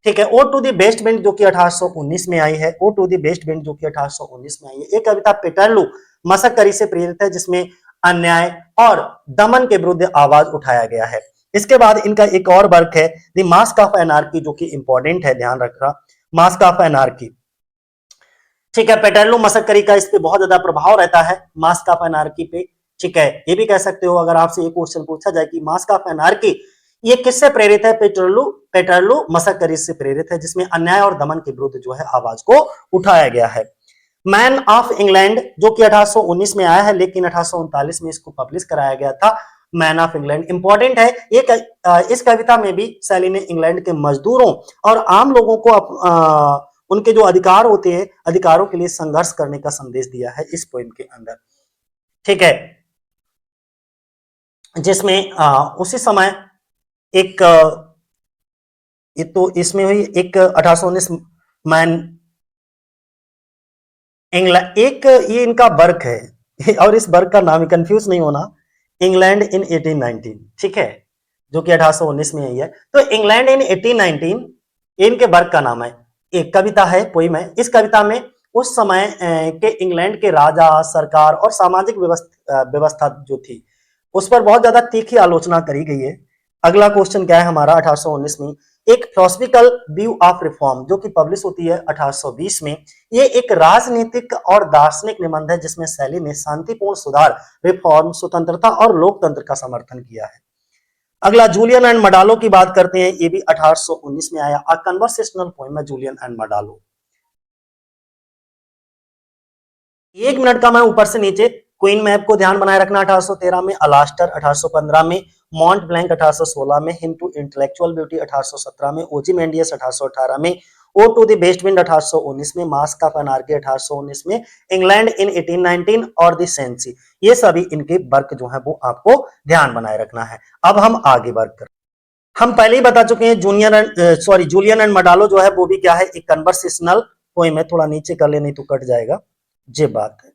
ठीक है। Ode to the west wind जो कि 1819 में आई है, ode to the west wind जो कि 1819 में आई है, ये कविता पेटरलू मसकरी से प्रेरित है जिसमें अन्याय और दमन के विरुद्ध आवाज उठाया गया है। इसके बाद इनका एक और वर्क है द मास्क ऑफ एनार्की जो कि इंपॉर्टेंट है, ध्यान रखना, मास्क ऑफ एनार्की, ठीक है, पेटरलू मसकरी का इस पे बहुत ज्यादा प्रभाव रहता है मास्क ऑफ एनार्की पे, ठीक है। ये भी कह सकते हो अगर आपसे ये क्वेश्चन पूछा जाए कि मास्क ऑफ एनार्की ये किससे प्रेरित है, पेटरलू मसकरी से प्रेरित है जिसमें अन्याय और दमन के विरुद्ध जो है आवाज को उठाया गया है। मैन ऑफ इंग्लैंड जो कि 1819 में आया है, लेकिन 1839 में इसको पब्लिश कराया गया था। मैन ऑफ इंग्लैंड इंपॉर्टेंट है, इस कविता में भी शैली ने इंग्लैंड के मजदूरों और आम लोगों को उनके जो अधिकार होते हैं, अधिकारों के लिए संघर्ष करने का संदेश दिया है इस पोएम के अंदर, ठीक है, जिसमें उसी समय एक ये तो इसमें हुई एक 1819 मैन इंग्लैंड, एक ये इनका वर्क है और इस वर्क का नाम ही कंफ्यूज नहीं होना, इंग्लैंड इन 1819, ठीक है, जो कि 1819 में आई है। तो इंग्लैंड इन 1819 इनके वर्क का नाम है, एक कविता है, पोइम है। इस कविता में उस समय के इंग्लैंड के राजा, सरकार और सामाजिक व्यवस्था जो थी उस पर बहुत ज्यादा तीखी आलोचना करी गई है। अगला क्वेश्चन क्या है हमारा 1819 में, एक फिलोसफिकल व्यू ऑफ रिफॉर्म जो कि पब्लिश होती है 1820 में, ये एक राजनीतिक और दार्शनिक निबंध है जिसमें शैली ने शांतिपूर्ण सुधार, रिफॉर्म, स्वतंत्रता और लोकतंत्र का समर्थन किया है। अगला जूलियन एंड मडालो की बात करते हैं, ये भी 1819 में आया, अ कन्वर्सेशनल पोएम है जूलियन एंड मडालो। 1 मिनट का मैं ऊपर से नीचे क्वीन मैप को ध्यान बनाए रखना, 1813 में, अलास्टर 1815 में, मॉन्ट ब्लैंक 1816 में, हिम टू इंटेलेक्चुअल ब्यूटी 1817 में, ओजीमेंडियस 1818 में, ode to the west wind 1819 में, मास्क ऑफ एनार्की 1819 में, इंग्लैंड इन 1819 और द सेंसी, ये सभी इनके वर्क जो है वो आपको ध्यान बनाए रखना है। अब हम आगे वर्क करें, हम पहले ही बता चुके हैं जूलियन एंड मडालो जो है वो भी क्या है, एक कन्वर्सेशनल पोएम है, थोड़ा नीचे कर ले नहीं तो कट जाएगा, ये बात है।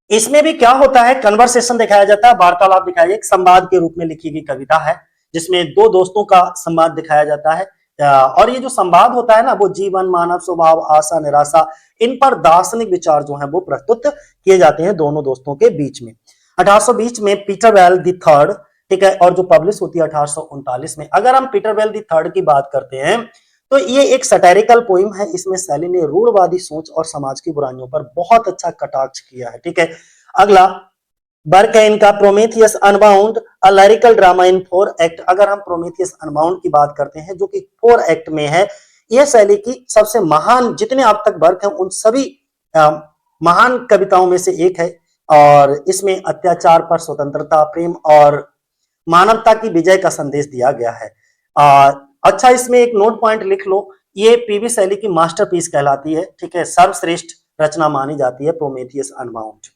इसमें भी क्या होता है, कन्वर्सेशन दिखाया जाता है, वार्तालाप दिखाया जाता है, एक संवाद के रूप में लिखी गई कविता है जिसमें दो दोस्तों का संवाद दिखाया जाता है, और ये जो संवाद होता है ना, वो जीवन, मानव स्वभाव, आशा, निराशा, इन पर दार्शनिक विचार जो है वो प्रस्तुत किए जाते हैं दोनों दोस्तों के बीच में। 1820 में पीटर वेल द थर्ड, ठीक है, और जो पब्लिश होती है 1839 में। अगर हम पीटर वेल द थर्ड की बात करते हैं तो ये एक सटायरिकल पोइम है। इसमें शैली ने रूढ़वादी सोच और समाज की बुराइयों पर बहुत अच्छा कटाक्ष किया है, ठीक है। अगला वर्क है इनका प्रोमेथियस अनबाउंड, अ लिरिकल ड्रामा इन 4 एक्ट। अगर हम प्रोमेथियस अनबाउंड की बात करते हैं जो कि 4 एक्ट में है, यह शैली की सबसे महान, जितने अब तक वर्क है उन सभी महान कविताओं में से एक है। और इसमें अत्याचार पर स्वतंत्रता, प्रेम और मानवता की विजय का संदेश दिया गया है। अच्छा, इसमें एक नोट पॉइंट लिख लो, ये पीवी शैली की मास्टरपीस कहलाती है, ठीक है, सर्वश्रेष्ठ रचना मानी जाती है Prometheus unbound.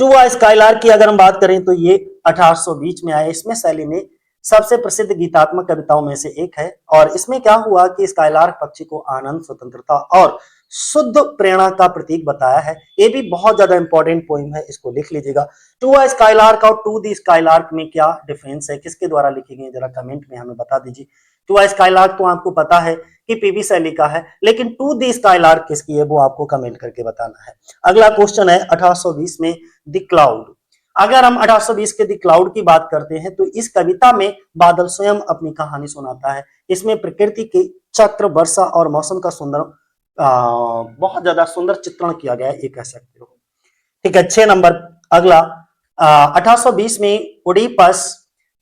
To a skylark की अगर हम बात करें तो ये 1820 में आया। इसमें शैली ने सबसे प्रसिद्ध गीतात्मक कविताओं में से एक है। और इसमें क्या हुआ कि स्काईलार्क पक्षी को आनंद, स्वतंत्रता और शुद्ध प्रेरणा का प्रतीक बताया है। ये भी बहुत ज्यादा इंपॉर्टेंट पोइम है, इसको लिख लीजिएगा। टू अ स्काईलार्क और टू द स्काईलार्क में क्या डिफरेंस है, किसके द्वारा लिखी गई, जरा कमेंट में हमें बता दीजिए। टू अ स्काईलार्क तो आपको पता है कि पीवी शैली का है, लेकिन टू द स्काईलार्क किसकी है वो आपको कमेंट करके बताना है। अगला क्वेश्चन है 1820 में द क्लाउड। अगर हम 1820 के द क्लाउड की बात करते हैं तो इस कविता में बादल स्वयं अपनी कहानी सुनाता है। इसमें प्रकृति के चक्र, वर्षा और मौसम का सुंदर बहुत ज्यादा सुंदर चित्रण किया गया है, ये कह सकते हो, ठीक है। 6 नंबर अगला 1820 में Oedipus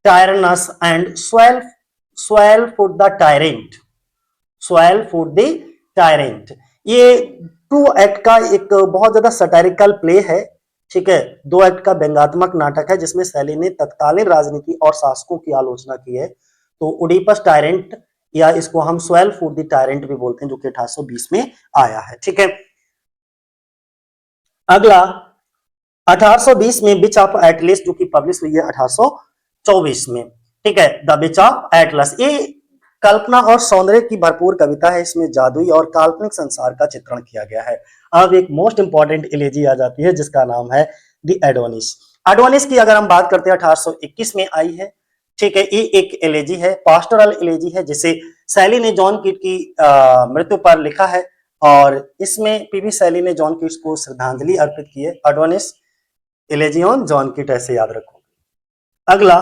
Tyrannus and Swellfoot the tyrant, Swellfoot the tyrant, ये 2 एक्ट का एक बहुत ज्यादा सटायरिकल प्ले है, ठीक है। 2 एक्ट का व्यंग्यात्मक नाटक है जिसमें शैली ने तत्कालीन राजनीति और शासकों की आलोचना की है। तो ओडिपस टायरेंट या इसको हम स्वेल फॉर द टायरेंट भी बोलते हैं, जो कि 1820 में आया है, ठीक है। अगला 1820 में बिच ऑफ एटलस, जो कि पब्लिश हुई है 1824 में, ठीक है। द बिच ऑफ एटलस, ये कल्पना और सौंदर्य की भरपूर कविता है। इसमें जादुई और काल्पनिक संसार का चित्रण किया गया है। अब एक मोस्ट इंपॉर्टेंट एलेजी आ जाती है जिसका नाम है द एडोनिस। एडोनिस की अगर हम बात करते हैं 1821 में आई है, ठीक है। ये एक एलेजी है, पास्टोरल एलेजी है, जिसे शैली ने जॉन कीट की मृत्यु पर लिखा है। और इसमें पीवी शैली ने जॉन कीट्स को श्रद्धांजलि अर्पित की है। एडोनिस एलेजी ऑन जॉन कीट, ऐसे याद रखो। अगला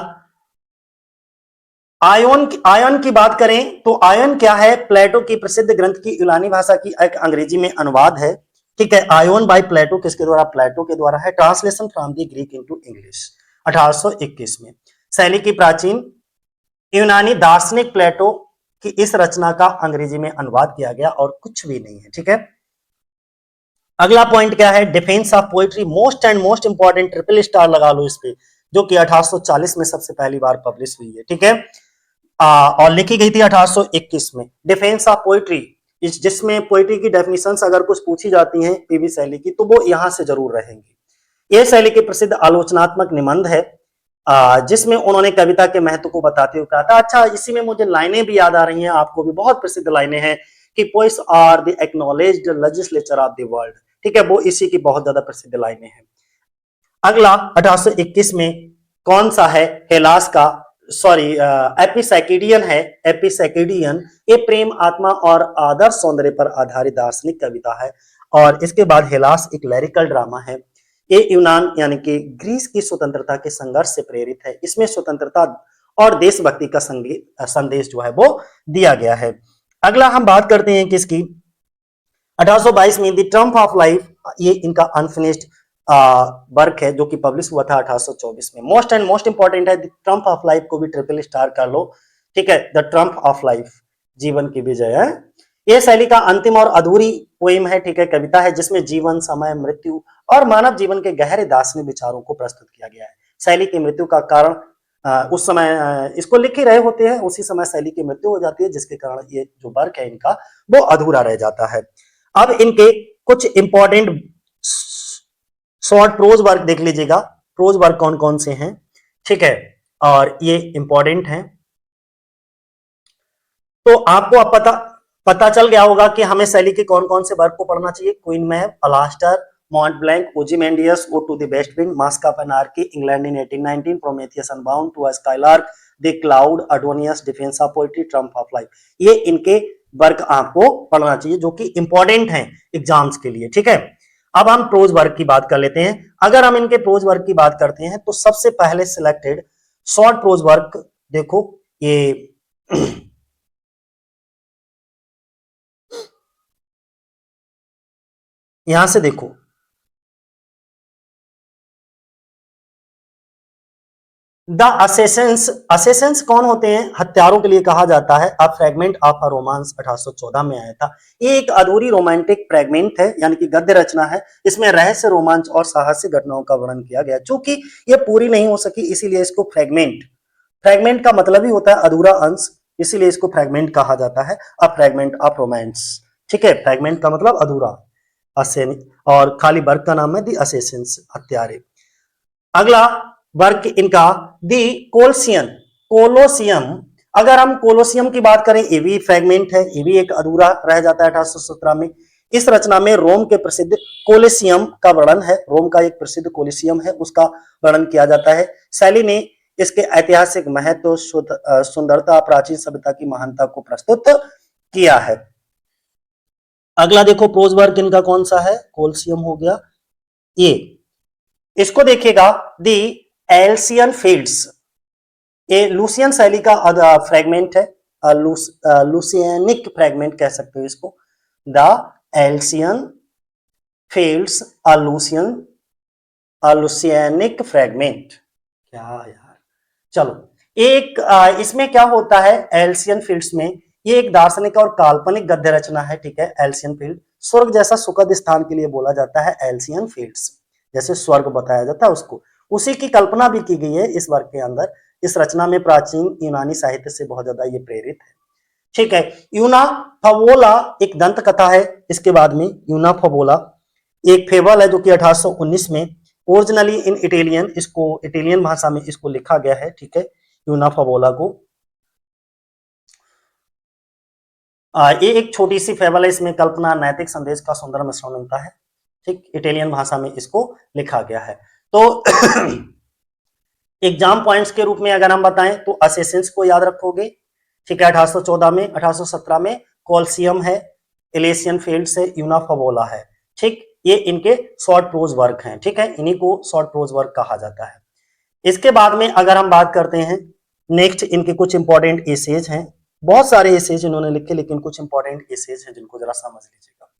आयन की बात करें तो आयन क्या है, प्लेटो की प्रसिद्ध ग्रंथ की यूनानी भाषा की एक अंग्रेजी में अनुवाद है, ठीक है। आयन बाय प्लेटो, किसके द्वारा, प्लेटो के द्वारा है। Translation from the Greek into English 1821 में। शैली की प्राचीन यूनानी दार्शनिक प्लेटो की इस रचना का अंग्रेजी में अनुवाद किया गया और कुछ भी नहीं है, ठीक है। अगला पॉइंट क्या है, defence of poetry, most and most important, triple star लगा लो इस पे, जो कि 1840 में सबसे पहली बार पब्लिश हुई है, ठीक है। और लिखी गई थी 1821 में। डिफेंस ऑफ पोइट्री, जिसमें पोइट्री की डेफिनेशंस अगर कुछ पूछी जाती हैं पीवी शैली की तो वो यहां से जरूर रहेंगी। ये शैली की प्रसिद्ध आलोचनात्मक निबंध है, जिसमें उन्होंने कविता के महत्व को बताते हुए कहा था। अच्छा, इसी में मुझे लाइनें भी याद आ रही हैं, आपको भी बहुत प्रसिद्ध लाइनें हैं कि poets are the acknowledged legislature of the world, ठीक है, वो इसी की बहुत ज्यादा प्रसिद्ध लाइनें हैं। अगला 1821 में कौन सा है, हेलास का, सॉरी एपिसैकिडियन है, एपिसैकिडियन। ये प्रेम, आत्मा और आदर्श सौंदर्य पर आधारित दार्शनिक कविता है। और इसके बाद हेलास एक लिरिकल ड्रामा है। ये यूनान यानी कि ग्रीस की स्वतंत्रता के संघर्ष से प्रेरित है। इसमें स्वतंत्रता और देशभक्ति का संदेश जो है वो दिया गया है। अगला हम बात करते हैं किसकी, 1822 में द ट्रम्प ऑफ लाइफ, ये इनका अनफिनिश्ड वर्क है जो कि पब्लिश हुआ था 1824 में। मोस्ट एंड मोस्ट इंपॉर्टेंट है, द ट्रम्प ऑफ लाइफ को भी ट्रिपल स्टार कर लो, ठीक है। द ट्रम्प ऑफ लाइफ, जीवन की विजय है। यह शैली का अंतिम और अधूरी पोएम है, ठीक है, कविता है, जिसमें जीवन, समय, मृत्यु और मानव जीवन के गहरे दार्शनिक विचारों को प्रस्तुत किया गया है। शैली की मृत्यु का कारण उस समय इसको लिख ही रहे होते हैं, उसी समय शैली की मृत्यु हो जाती है, जिसके कारण ये जो वर्क है इनका वो अधूरा रह जाता है। अब इनके कुछ इंपॉर्टेंट शॉर्ट प्रोज वर्क देख लीजिएगा, प्रोज वर्क कौन कौन से हैं, ठीक है, और ये इंपॉर्टेंट हैं। तो आपको अब पता चल गया होगा कि हमें शैली के कौन कौन से वर्क को पढ़ना चाहिए। Queen Mab, Alastor, Mont Blanc, Ozymandias, ode to the west wind, mask of anarchy, England in 1819, Prometheus unbound, to a skylark, the cloud, Adonais, defence of poetry, triumph of life. ये इनके वर्क आपको पढ़ना चाहिए जो कि इंपॉर्टेंट हैं exams के लिए, ठीक है। अब हम प्रोज वर्क की बात कर लेते हैं। अगर हम इनके प्रोज वर्क की बात करते हैं तो सबसे पहले सिलेक्टेड शॉर्ट प्रोज वर्क देखो, ये यहां से देखो, द असेसेंस, असेसेंस कौन होते हैं? हत्यारों के लिए कहा जाता है। अ फ्रेगमेंट ऑफ अ रोमांस 1814 में आया था। ये एक अधूरी रोमांटिक फ्रेगमेंट है, यानी कि गद्य रचना है। इसमें रहस्य, रोमांच और साहसिक घटनाओं का वर्णन किया गया। चूंकि ये पूरी नहीं हो सकी इसीलिए इसको फ्रेगमेंट, फ्रेगमेंट का मतलब ही होता है अधूरा अंश, इसीलिए इसको फ्रेगमेंट कहा जाता है। अ फ्रेगमेंट ऑफ रोमांस, ठीक है। फ्रेगमेंट का मतलब अधूरा, असेन, और खाली वर्क का नाम है दी असेसेंस, हत्यारे। अगला वर्क इनका दी कोलसियन, कोलोसियम। अगर हम कोलोसियम की बात करें, ये भी फ्रेगमेंट है, ये भी एक अधूरा रह जाता है 1817 में। इस रचना में रोम के प्रसिद्ध कोलिसियम का वर्णन है, रोम का एक प्रसिद्ध कोलिसियम है उसका वर्णन किया जाता है। शैली ने इसके ऐतिहासिक महत्व, सुंदरता, प्राचीन सभ्यता की महानता को प्रस्तुत किया है। अगला देखो प्रोज वर्क इनका कौन सा है, कोलसियम हो गया। ये इसको देखिएगा, दी एल्सियन फील्ड्स, ये लूसियन शैली का फ्रेगमेंट है, लूसियनिक फ्रेगमेंट कह सकते हो इसको। द एल्सियन फील्ड्स, लूसियनिक फ्रेगमेंट, क्या यार, चलो। एक इसमें क्या होता है एल्सियन फील्ड्स में, ये एक दार्शनिक और काल्पनिक गद्य रचना है, ठीक है। एल्सियन फील्ड स्वर्ग जैसा सुखद स्थान के लिए बोला जाता है एल्सियन फील्ड्स, जैसे स्वर्ग बताया जाता है उसको, उसी की कल्पना भी की गई है इस वर्ग के अंदर। इस रचना में प्राचीन यूनानी साहित्य से बहुत ज्यादा ये प्रेरित है, ठीक है। यूना फवोला एक दंत कथा है, इसके बाद में यूना फवोला एक फेबल है जो कि 1819 में ओरिजिनली इन इटालियन, इसको इटालियन भाषा में इसको लिखा गया है, ठीक है, यूना फवोला को। ये एक छोटी सी फेबल है, इसमें कल्पना, नैतिक संदेश का सुंदर मिश्रण मिलता है, ठीक। इटालियन भाषा में इसको लिखा गया है। तो एग्जाम पॉइंट्स के रूप में अगर हम बताएं तो असेसेंस को याद रखोगे, ठीक है। 1814 में, 1817 में कोलसियम है, एलेसियन फील्ड्स है, यूना फवोला है, ठीक। ये इनके शॉर्ट प्रोज वर्क हैं, ठीक है, इन्हीं को शॉर्ट प्रोज वर्क कहा जाता है। इसके बाद में अगर हम बात करते हैं, नेक्स्ट इनके कुछ इंपॉर्टेंट एसेज हैं, बहुत सारे एसेज इन्होंने लिखे, लेकिन कुछ इंपॉर्टेंट एसेज हैं जिनको जरा समझ लीजिएगा।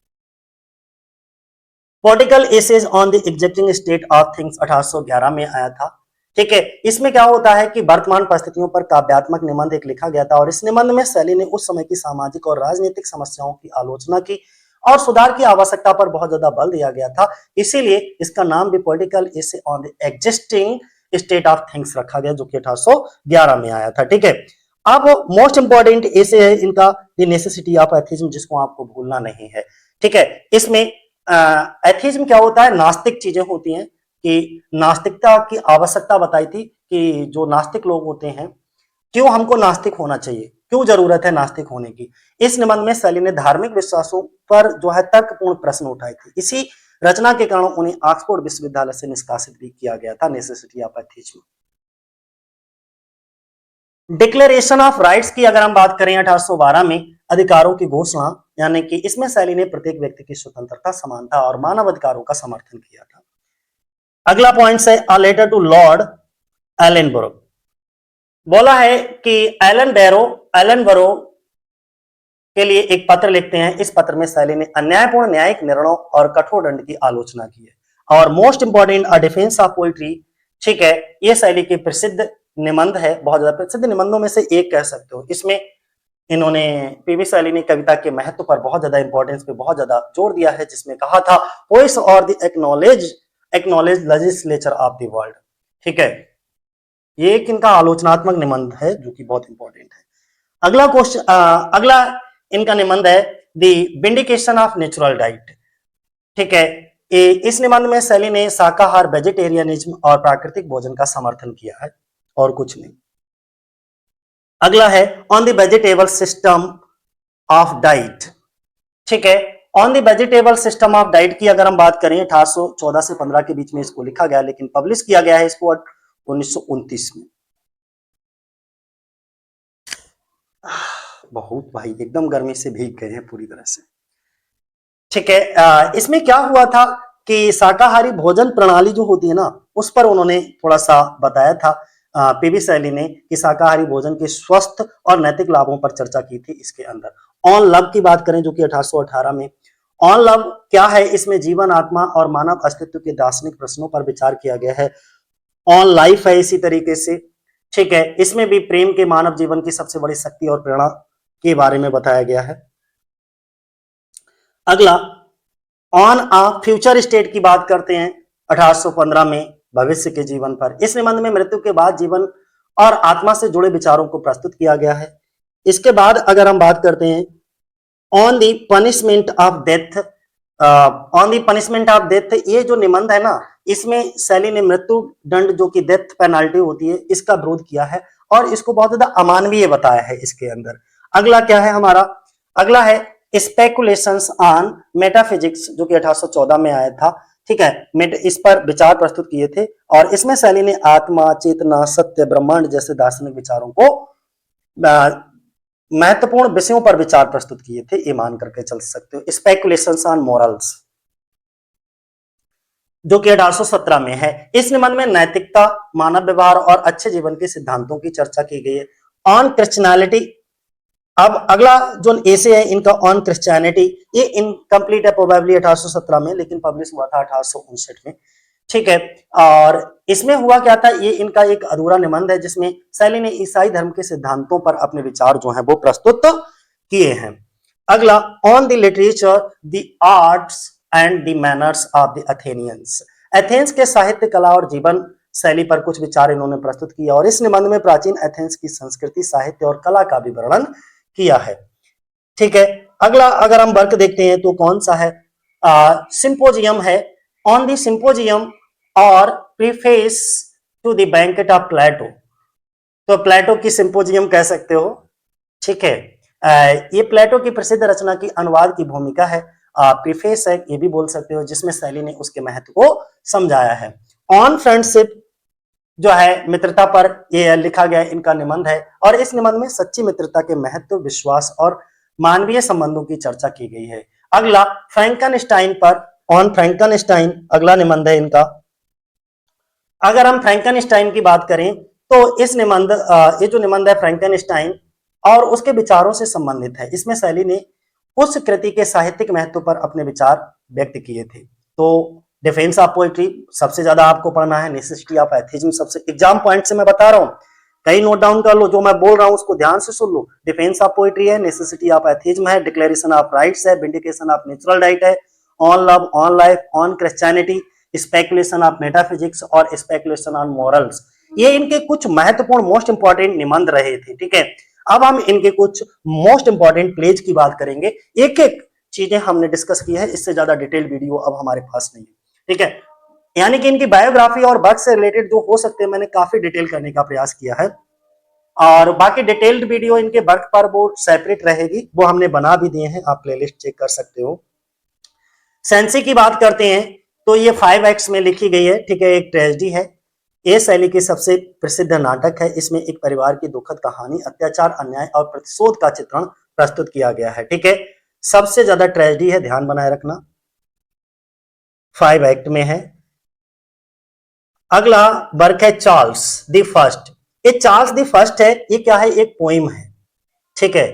Political essays on the existing state of things 1811 में आया था, ठीक है। इसमें क्या होता है कि वर्तमान परिस्थितियों पर काव्यात्मक निबंध एक लिखा गया था, और इस निबंध में शैली ने उस समय की सामाजिक और राजनीतिक समस्याओं की आलोचना की और सुधार की आवश्यकता पर बहुत ज्यादा बल दिया गया था, इसीलिए इसका नाम भी political essay on the existing state of things रखा गया, जो कि 1811 में आया था, ठीक है। अब मोस्ट इंपॉर्टेंट एसे है इनका द नेसेसिटी ऑफ एथिज्म, जिसको आपको भूलना नहीं है, ठीक है। इसमें एथिज्म क्या होता है, नास्तिक चीजें होती हैं, कि नास्तिकता की आवश्यकता बताई थी कि जो नास्तिक लोग होते हैं, क्यों हमको नास्तिक होना चाहिए, क्यों जरूरत है नास्तिक होने की। इस निबंध में शैली ने धार्मिक विश्वासों पर जो है तर्कपूर्ण प्रश्न उठाए थे। इसी रचना के कारण उन्हें ऑक्सफोर्ड विश्वविद्यालय से निष्कासित भी किया गया था, necessity of atheism. Declaration of rights की अगर हम बात करें 1812 में, अधिकारों की घोषणा, यानी कि इसमें शैली ने प्रत्येक व्यक्ति की स्वतंत्रता, समानता और मानव अधिकारों का समर्थन किया था। अगला पॉइंट है a letter to Lord Ellenborough. बोला है कि एलन बरो के लिए एक पत्र लिखते हैं। इस पत्र में शैली ने अन्यायपूर्ण न्यायिक निर्णयों और कठोर दंड की आलोचना की है। और most important a defence of poetry, ठीक है, ये शैली के प्रसिद्ध निबंध है, बहुत ज्यादा प्रसिद्ध निबंधों में से एक कह सकते हो। इसमें इन्होंने, पीवी शैली ने कविता के महत्व पर बहुत ज्यादा इंपॉर्टेंस पे बहुत ज्यादा जोर दिया है, जिसमें कहा था वॉइस और the acknowledge legislature of the world, ठीक है। ये एक इनका आलोचनात्मक निबंध है जो कि बहुत इंपॉर्टेंट है। अगला क्वेश्चन, अगला इनका निबंध है the vindication of natural diet, ठीक है। इस निबंध में शैली ने शाकाहार, वेजिटेरियनिज्म और प्राकृतिक भोजन का समर्थन किया है, और कुछ नहीं। अगला है on the vegetable system of diet, ठीक है। On the vegetable system of diet की अगर हम बात करें, 1814 से 15 के बीच में इसको लिखा गया, लेकिन पब्लिश किया गया है इसको 1929 में। बहुत भाई एकदम गर्मी से भीग गए हैं पूरी तरह से। ठीक है, इसमें क्या हुआ था कि शाकाहारी भोजन प्रणाली जो होती है ना, उस पर उन्होंने थोड़ा सा बताया था पीवी शैली ने कि शाकाहारी भोजन के स्वस्थ और नैतिक लाभों पर चर्चा की थी इसके अंदर। ऑन लव की बात करें जो कि 1818 में, ऑन लव क्या है, इसमें जीवन, आत्मा और मानव अस्तित्व के दार्शनिक प्रश्नों पर विचार किया गया है। ऑन लाइफ है इसी तरीके से। ठीक है, इसमें भी प्रेम के मानव जीवन की सबसे बड़ी शक्ति और प्रेरणा के बारे में बताया गया है। अगला ऑन अ फ्यूचर स्टेट की बात करते हैं 1815 में, भविष्य के जीवन पर। इस निबंध में मृत्यु के बाद जीवन और आत्मा से जुड़े विचारों को प्रस्तुत किया गया है। इसके बाद अगर हम बात करते हैं on the punishment of death, on the punishment of death, ये जो निबंध है ना, इसमें शैली ने मृत्यु दंड जो कि डेथ पेनाल्टी होती है इसका विरोध किया है और इसको बहुत ज्यादा अमानवीय बताया है इसके अंदर। अगला क्या है हमारा, अगला है स्पेकुलेशंस ऑन मेटाफिजिक्स जो कि 1814 में आया था। ठीक है, इस पर विचार प्रस्तुत किए थे और इसमें शैली ने आत्मा, चेतना, सत्य, ब्रह्मांड जैसे दार्शनिक विचारों को महत्वपूर्ण विषयों पर विचार प्रस्तुत किए थे, ये मान करके चल सकते हो। स्पेकुलेशंस ऑन मोरल्स जो कि 1817 में है। इस निबंध में नैतिकता, मानव व्यवहार और अच्छे जीवन के सिद्धांतों की चर्चा की गई है। ऑन क्रिश्चियनिटी, अब अगला जो एसे है इनका ऑन क्रिश्चियनिटी, ये इनकम्प्लीट है प्रोबेबली 1817 में, लेकिन पब्लिश हुआ था 1859 में। ठीक है, और इसमें हुआ क्या था, ये इनका एक अधूरा निबंध है जिसमें शैली ने ईसाई धर्म के सिद्धांतों पर अपने विचार जो है वो प्रस्तुत किए हैं। अगला on the literature, the arts and the manners of the Athenians, Athens के साहित्य, कला और जीवन शैली पर कुछ विचार इन्होंने प्रस्तुत किया और इस निबंध में प्राचीन एथेंस की संस्कृति, साहित्य और कला का भी वर्णन किया है। ठीक है, अगला अगर हम वर्क देखते हैं तो कौन सा है, सिंपोजियम है, ऑन द सिंपोजियम और preface to the banquet of Plato, तो प्लेटो की सिंपोजियम कह सकते हो। ठीक है, ये प्लेटो की प्रसिद्ध रचना की अनुवाद की भूमिका है, प्रीफेस है ये भी बोल सकते हो, जिसमें शैली ने उसके महत्व को समझाया है। ऑन फ्रेंडशिप जो है मित्रता पर ये लिखा गया इनका निबंध है और इस निबंध में सच्ची मित्रता के महत्व, विश्वास और मानवीय संबंधों की चर्चा की गई है। अगला फ्रैंकनस्टाइन पर, ऑन फ्रैंकनस्टाइन अगला निबंध है इनका। अगर हम फ्रैंकनस्टाइन की बात करें तो इस निबंध ये जो निबंध है फ्रैंकनस्टाइन और उसके विचारों से संबंधित है। इसमें शैली ने उस कृति के साहित्यिक महत्व पर अपने विचार व्यक्त किए थे। तो डिफेंस ऑफ पोइट्री सबसे ज्यादा आपको पढ़ना है, नेसेसिटी ऑफ एथिज्म सबसे, एग्जाम पॉइंट से मैं बता रहा हूं, कहीं नोट डाउन कर लो, जो मैं बोल रहा हूं उसको ध्यान से सुन लो। डिफेंस ऑफ पोइट्री है, नेसेसिटी ऑफ एथिज्म है, डिक्लेरेशन ऑफ राइट्स है, विंडिकेशन ऑफ नेचुरल राइट है, on love, on life, on Christianity, speculation of metaphysics और स्पेकुलेशन ऑन मॉरल्स, ये इनके कुछ महत्वपूर्ण मोस्ट इंपॉर्टेंट निबंध रहे थे। ठीक है, अब हम इनके कुछ मोस्ट इंपॉर्टेंट प्लेज की बात करेंगे, एक एक चीजें हमने डिस्कस की है, इससे ज्यादा डिटेल वीडियो अब हमारे पास नहीं है। ठीक है, यानी कि इनकी बायोग्राफी और वर्क से रिलेटेड जो हो सकते हैं मैंने काफी डिटेल करने का प्रयास किया है और बाकी डिटेल्ड वीडियो इनके वर्क पर वो सेपरेट रहेगी, वो हमने बना भी दिए हैं, आप प्लेलिस्ट चेक कर सकते हो। सेंसी की बात करते हैं तो ये 5 एक्ट्स में लिखी गई है। ठीक है, एक ट्रेजेडी है, ये शैली की सबसे प्रसिद्ध नाटक है। इसमें एक परिवार की दुखद कहानी, अत्याचार, अन्याय और प्रतिशोध का चित्रण प्रस्तुत किया गया है। ठीक है, सबसे ज्यादा ट्रेजेडी है, ध्यान बनाए रखना, 5 एक्ट में है। अगला वर्क है चार्ल्स द फर्स्ट, ये चार्ल्स द फर्स्ट है, ये क्या है, एक पोइम है। ठीक है,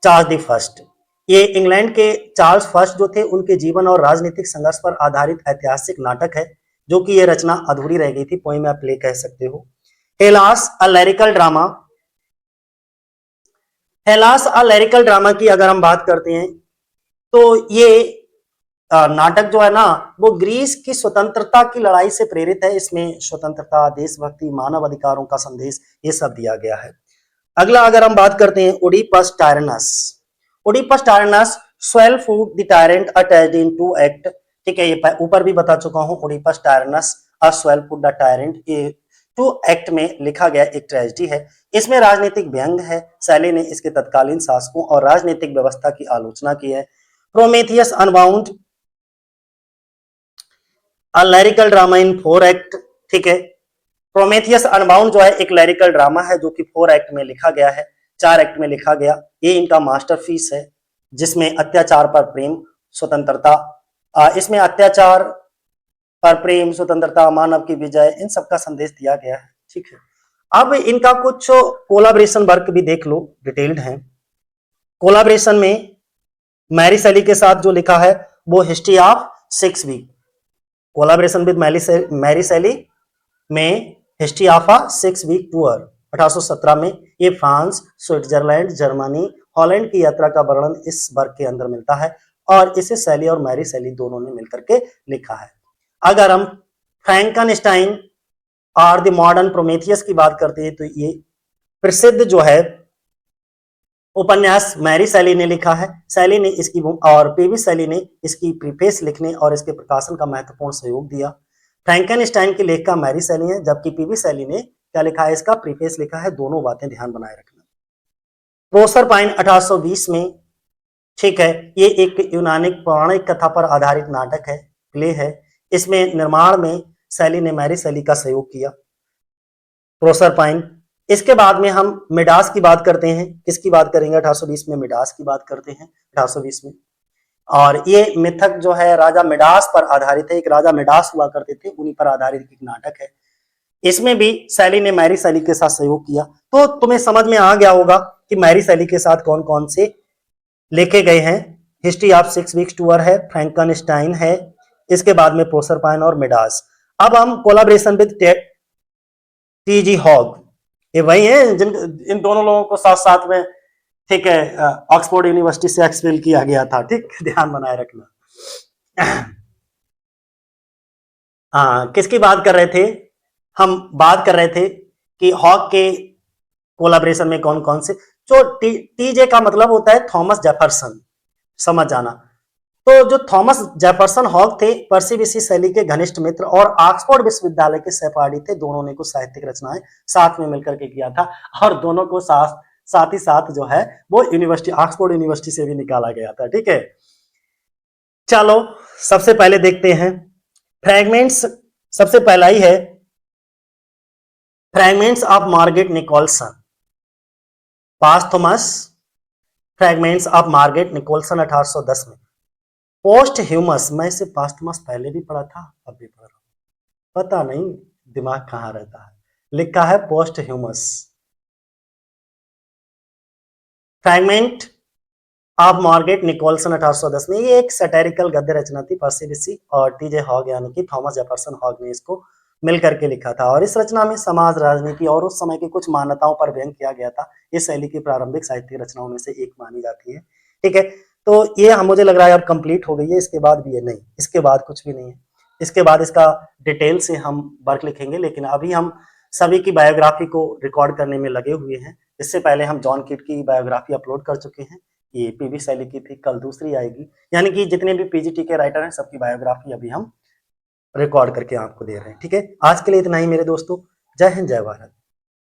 चार्ल्स द फर्स्ट, ये इंग्लैंड के चार्ल्स फर्स्ट जो थे उनके जीवन और राजनीतिक संघर्ष पर आधारित ऐतिहासिक नाटक है, जो कि ये रचना अधूरी रह गई थी, पोइम या प्ले कह सकते हो। हेलास अ लिरिकल ड्रामा, हेलास अ लिरिकल ड्रामा की अगर हम बात करते हैं तो ये नाटक जो है ना वो ग्रीस की स्वतंत्रता की लड़ाई से प्रेरित है। इसमें स्वतंत्रता, देशभक्ति, मानव अधिकारों का संदेश ये सब दिया गया है। अगला अगर हम बात करते हैं Oedipus Tyrannus, Oedipus Tyrannus Swellfoot the tyrant attached in 2 act. ठीक है, ये ऊपर भी बता चुका हूं, Oedipus Tyrannus a Swellfoot the tyrant, ये 2 एक्ट में लिखा गया एक ट्रेजेडी है। इसमें राजनीतिक व्यंग है, शैली ने इसके तत्कालीन शासकों और राजनीतिक व्यवस्था की आलोचना की है। प्रोमेथियस अनबाउंड अ लिरिकल ड्रामा इन 4 एक्ट। ठीक है, प्रोमेथियस अनबाउंड जो है एक लिरिकल ड्रामा है जो कि 4 एक्ट में लिखा गया है। 4 एक्ट में लिखा गया, ये इनका मास्टरपीस है, जिसमें अत्याचार पर प्रेम, स्वतंत्रता, इसमें अत्याचार पर प्रेम, स्वतंत्रता, मानव की विजय, इन सबका संदेश दिया गया है। ठीक है, अब इनका कुछ कोलाब्रेशन वर्क भी देख लो, डिटेल्ड है। कोलाब्रेशन में मैरी शैली के साथ जो लिखा है वो history of 6 week, collaboration with Mary Shelley में history of a 6 week tour 1817 में, ये फ्रांस, स्विट्जरलैंड, जर्मनी, हॉलैंड की यात्रा का वर्णन इस वर्क के अंदर मिलता है और इसे शैली और मैरी शैली दोनों ने मिलकर के लिखा है। अगर हम फ्रैंकनस्टाइन और द मॉडर्न प्रोमेथियस की बात करते हैं तो ये प्रसिद्ध जो है उपन्यास मैरी शैली ने लिखा है। शैली ने इसकी और पीवी शैली ने इसकी प्रीफेस लिखने और इसके प्रकाशन का महत्वपूर्ण सहयोग दिया। फ्रैंकनस्टाइन की लेखिका मैरी शैली है, जबकि पीवी शैली ने क्या लिखा है, इसका प्रीफेस लिखा है। दोनों बातें ध्यान बनाए रखना। प्रोसरपाइन 1820 में, ठीक है, ये एक यूनानिक पौराणिक कथा पर आधारित नाटक है, प्ले है। इसमें निर्माण में शैली ने मैरी शैली का सहयोग किया। प्रोसरपाइन। इसके बाद में हम मिडास की बात करते हैं। किसकी बात करेंगे? 1820 में मिडास की बात करते हैं, 1820 में। और ये मिथक जो है राजा मिडास पर आधारित है। एक राजा मिडास हुआ करते थे, उन्हीं पर आधारित एक नाटक है। इसमें भी शैली ने मैरी शैली के साथ सहयोग किया। तो तुम्हें समझ में आ गया होगा कि मैरी शैली के साथ कौन कौन से लिखे गए हैं। हिस्ट्री ऑफ 6 वीक्स टूर है, फ्रैंकनस्टाइन है, इसके बाद में प्रोसरपाइन और मिडास। अब हम कोलाब्रेशन विद टी.जी. हॉग, ये वही है जिन इन दोनों लोगों को साथ साथ में, ठीक है, ऑक्सफोर्ड यूनिवर्सिटी से एक्सपेल किया गया था। ठीक, ध्यान बनाए रखना। हाँ, किसकी बात कर रहे थे? हम बात कर रहे थे कि हॉग के कोलाब्रेशन में कौन कौन से, जो टीजे का मतलब होता है थॉमस जेफरसन, समझ जाना। तो जो थॉमस जेफरसन हॉग थे पर्सी बिशी शैली के घनिष्ठ मित्र और ऑक्सफोर्ड विश्वविद्यालय के सहपाठी थे। दोनों ने कुछ साहित्यिक रचनाएं साथ में मिलकर के किया था और दोनों को साथ ही साथ जो है वो यूनिवर्सिटी, ऑक्सफोर्ड यूनिवर्सिटी से भी निकाला गया था। ठीक है, चलो सबसे पहले देखते हैं फ्रैगमेंट्स। सबसे पहला ही है fragments of Margaret Nicholson, posthumous, fragments of Margaret Nicholson 1810 में। पोस्ट ह्यूमस, मैं इसे पास्थोमस पहले भी पढ़ा था, अब भी पढ़ रहा हूं, पता नहीं दिमाग कहां रहता है। लिखा है posthumous. Fragment of Margaret Nicholson 1810 में, ये एक सैटेरिकल गद्य रचना थी। पर्सी बिशी और टी.जे. हॉग यानी कि थॉमस जेफरसन हॉग ने इसको मिलकर के लिखा था और इस रचना में समाज, राजनीति और उस समय की कुछ मान्यताओं पर व्यंग किया गया था। इस शैली की प्रारंभिक साहित्यिक रचनाओं में से एक मानी जाती है। ठीक है, तो ये मुझे लग रहा है अब कंप्लीट हो गई है। इसके बाद भी ये नहीं, इसके बाद कुछ भी नहीं है। इसके बाद इसका डिटेल से हम वर्क लिखेंगे, लेकिन अभी हम सभी की बायोग्राफी को रिकॉर्ड करने में लगे हुए हैं। इससे पहले हम जॉन किट की बायोग्राफी अपलोड कर चुके हैं, ये पीवी शैली की थी, कल दूसरी आएगी। यानी कि जितने भी पीजीटी के राइटर हैं सबकी बायोग्राफी अभी हम रिकॉर्ड करके आपको दे रहे हैं। ठीक है, आज के लिए इतना ही मेरे दोस्तों। जय हिंद, जय भारत।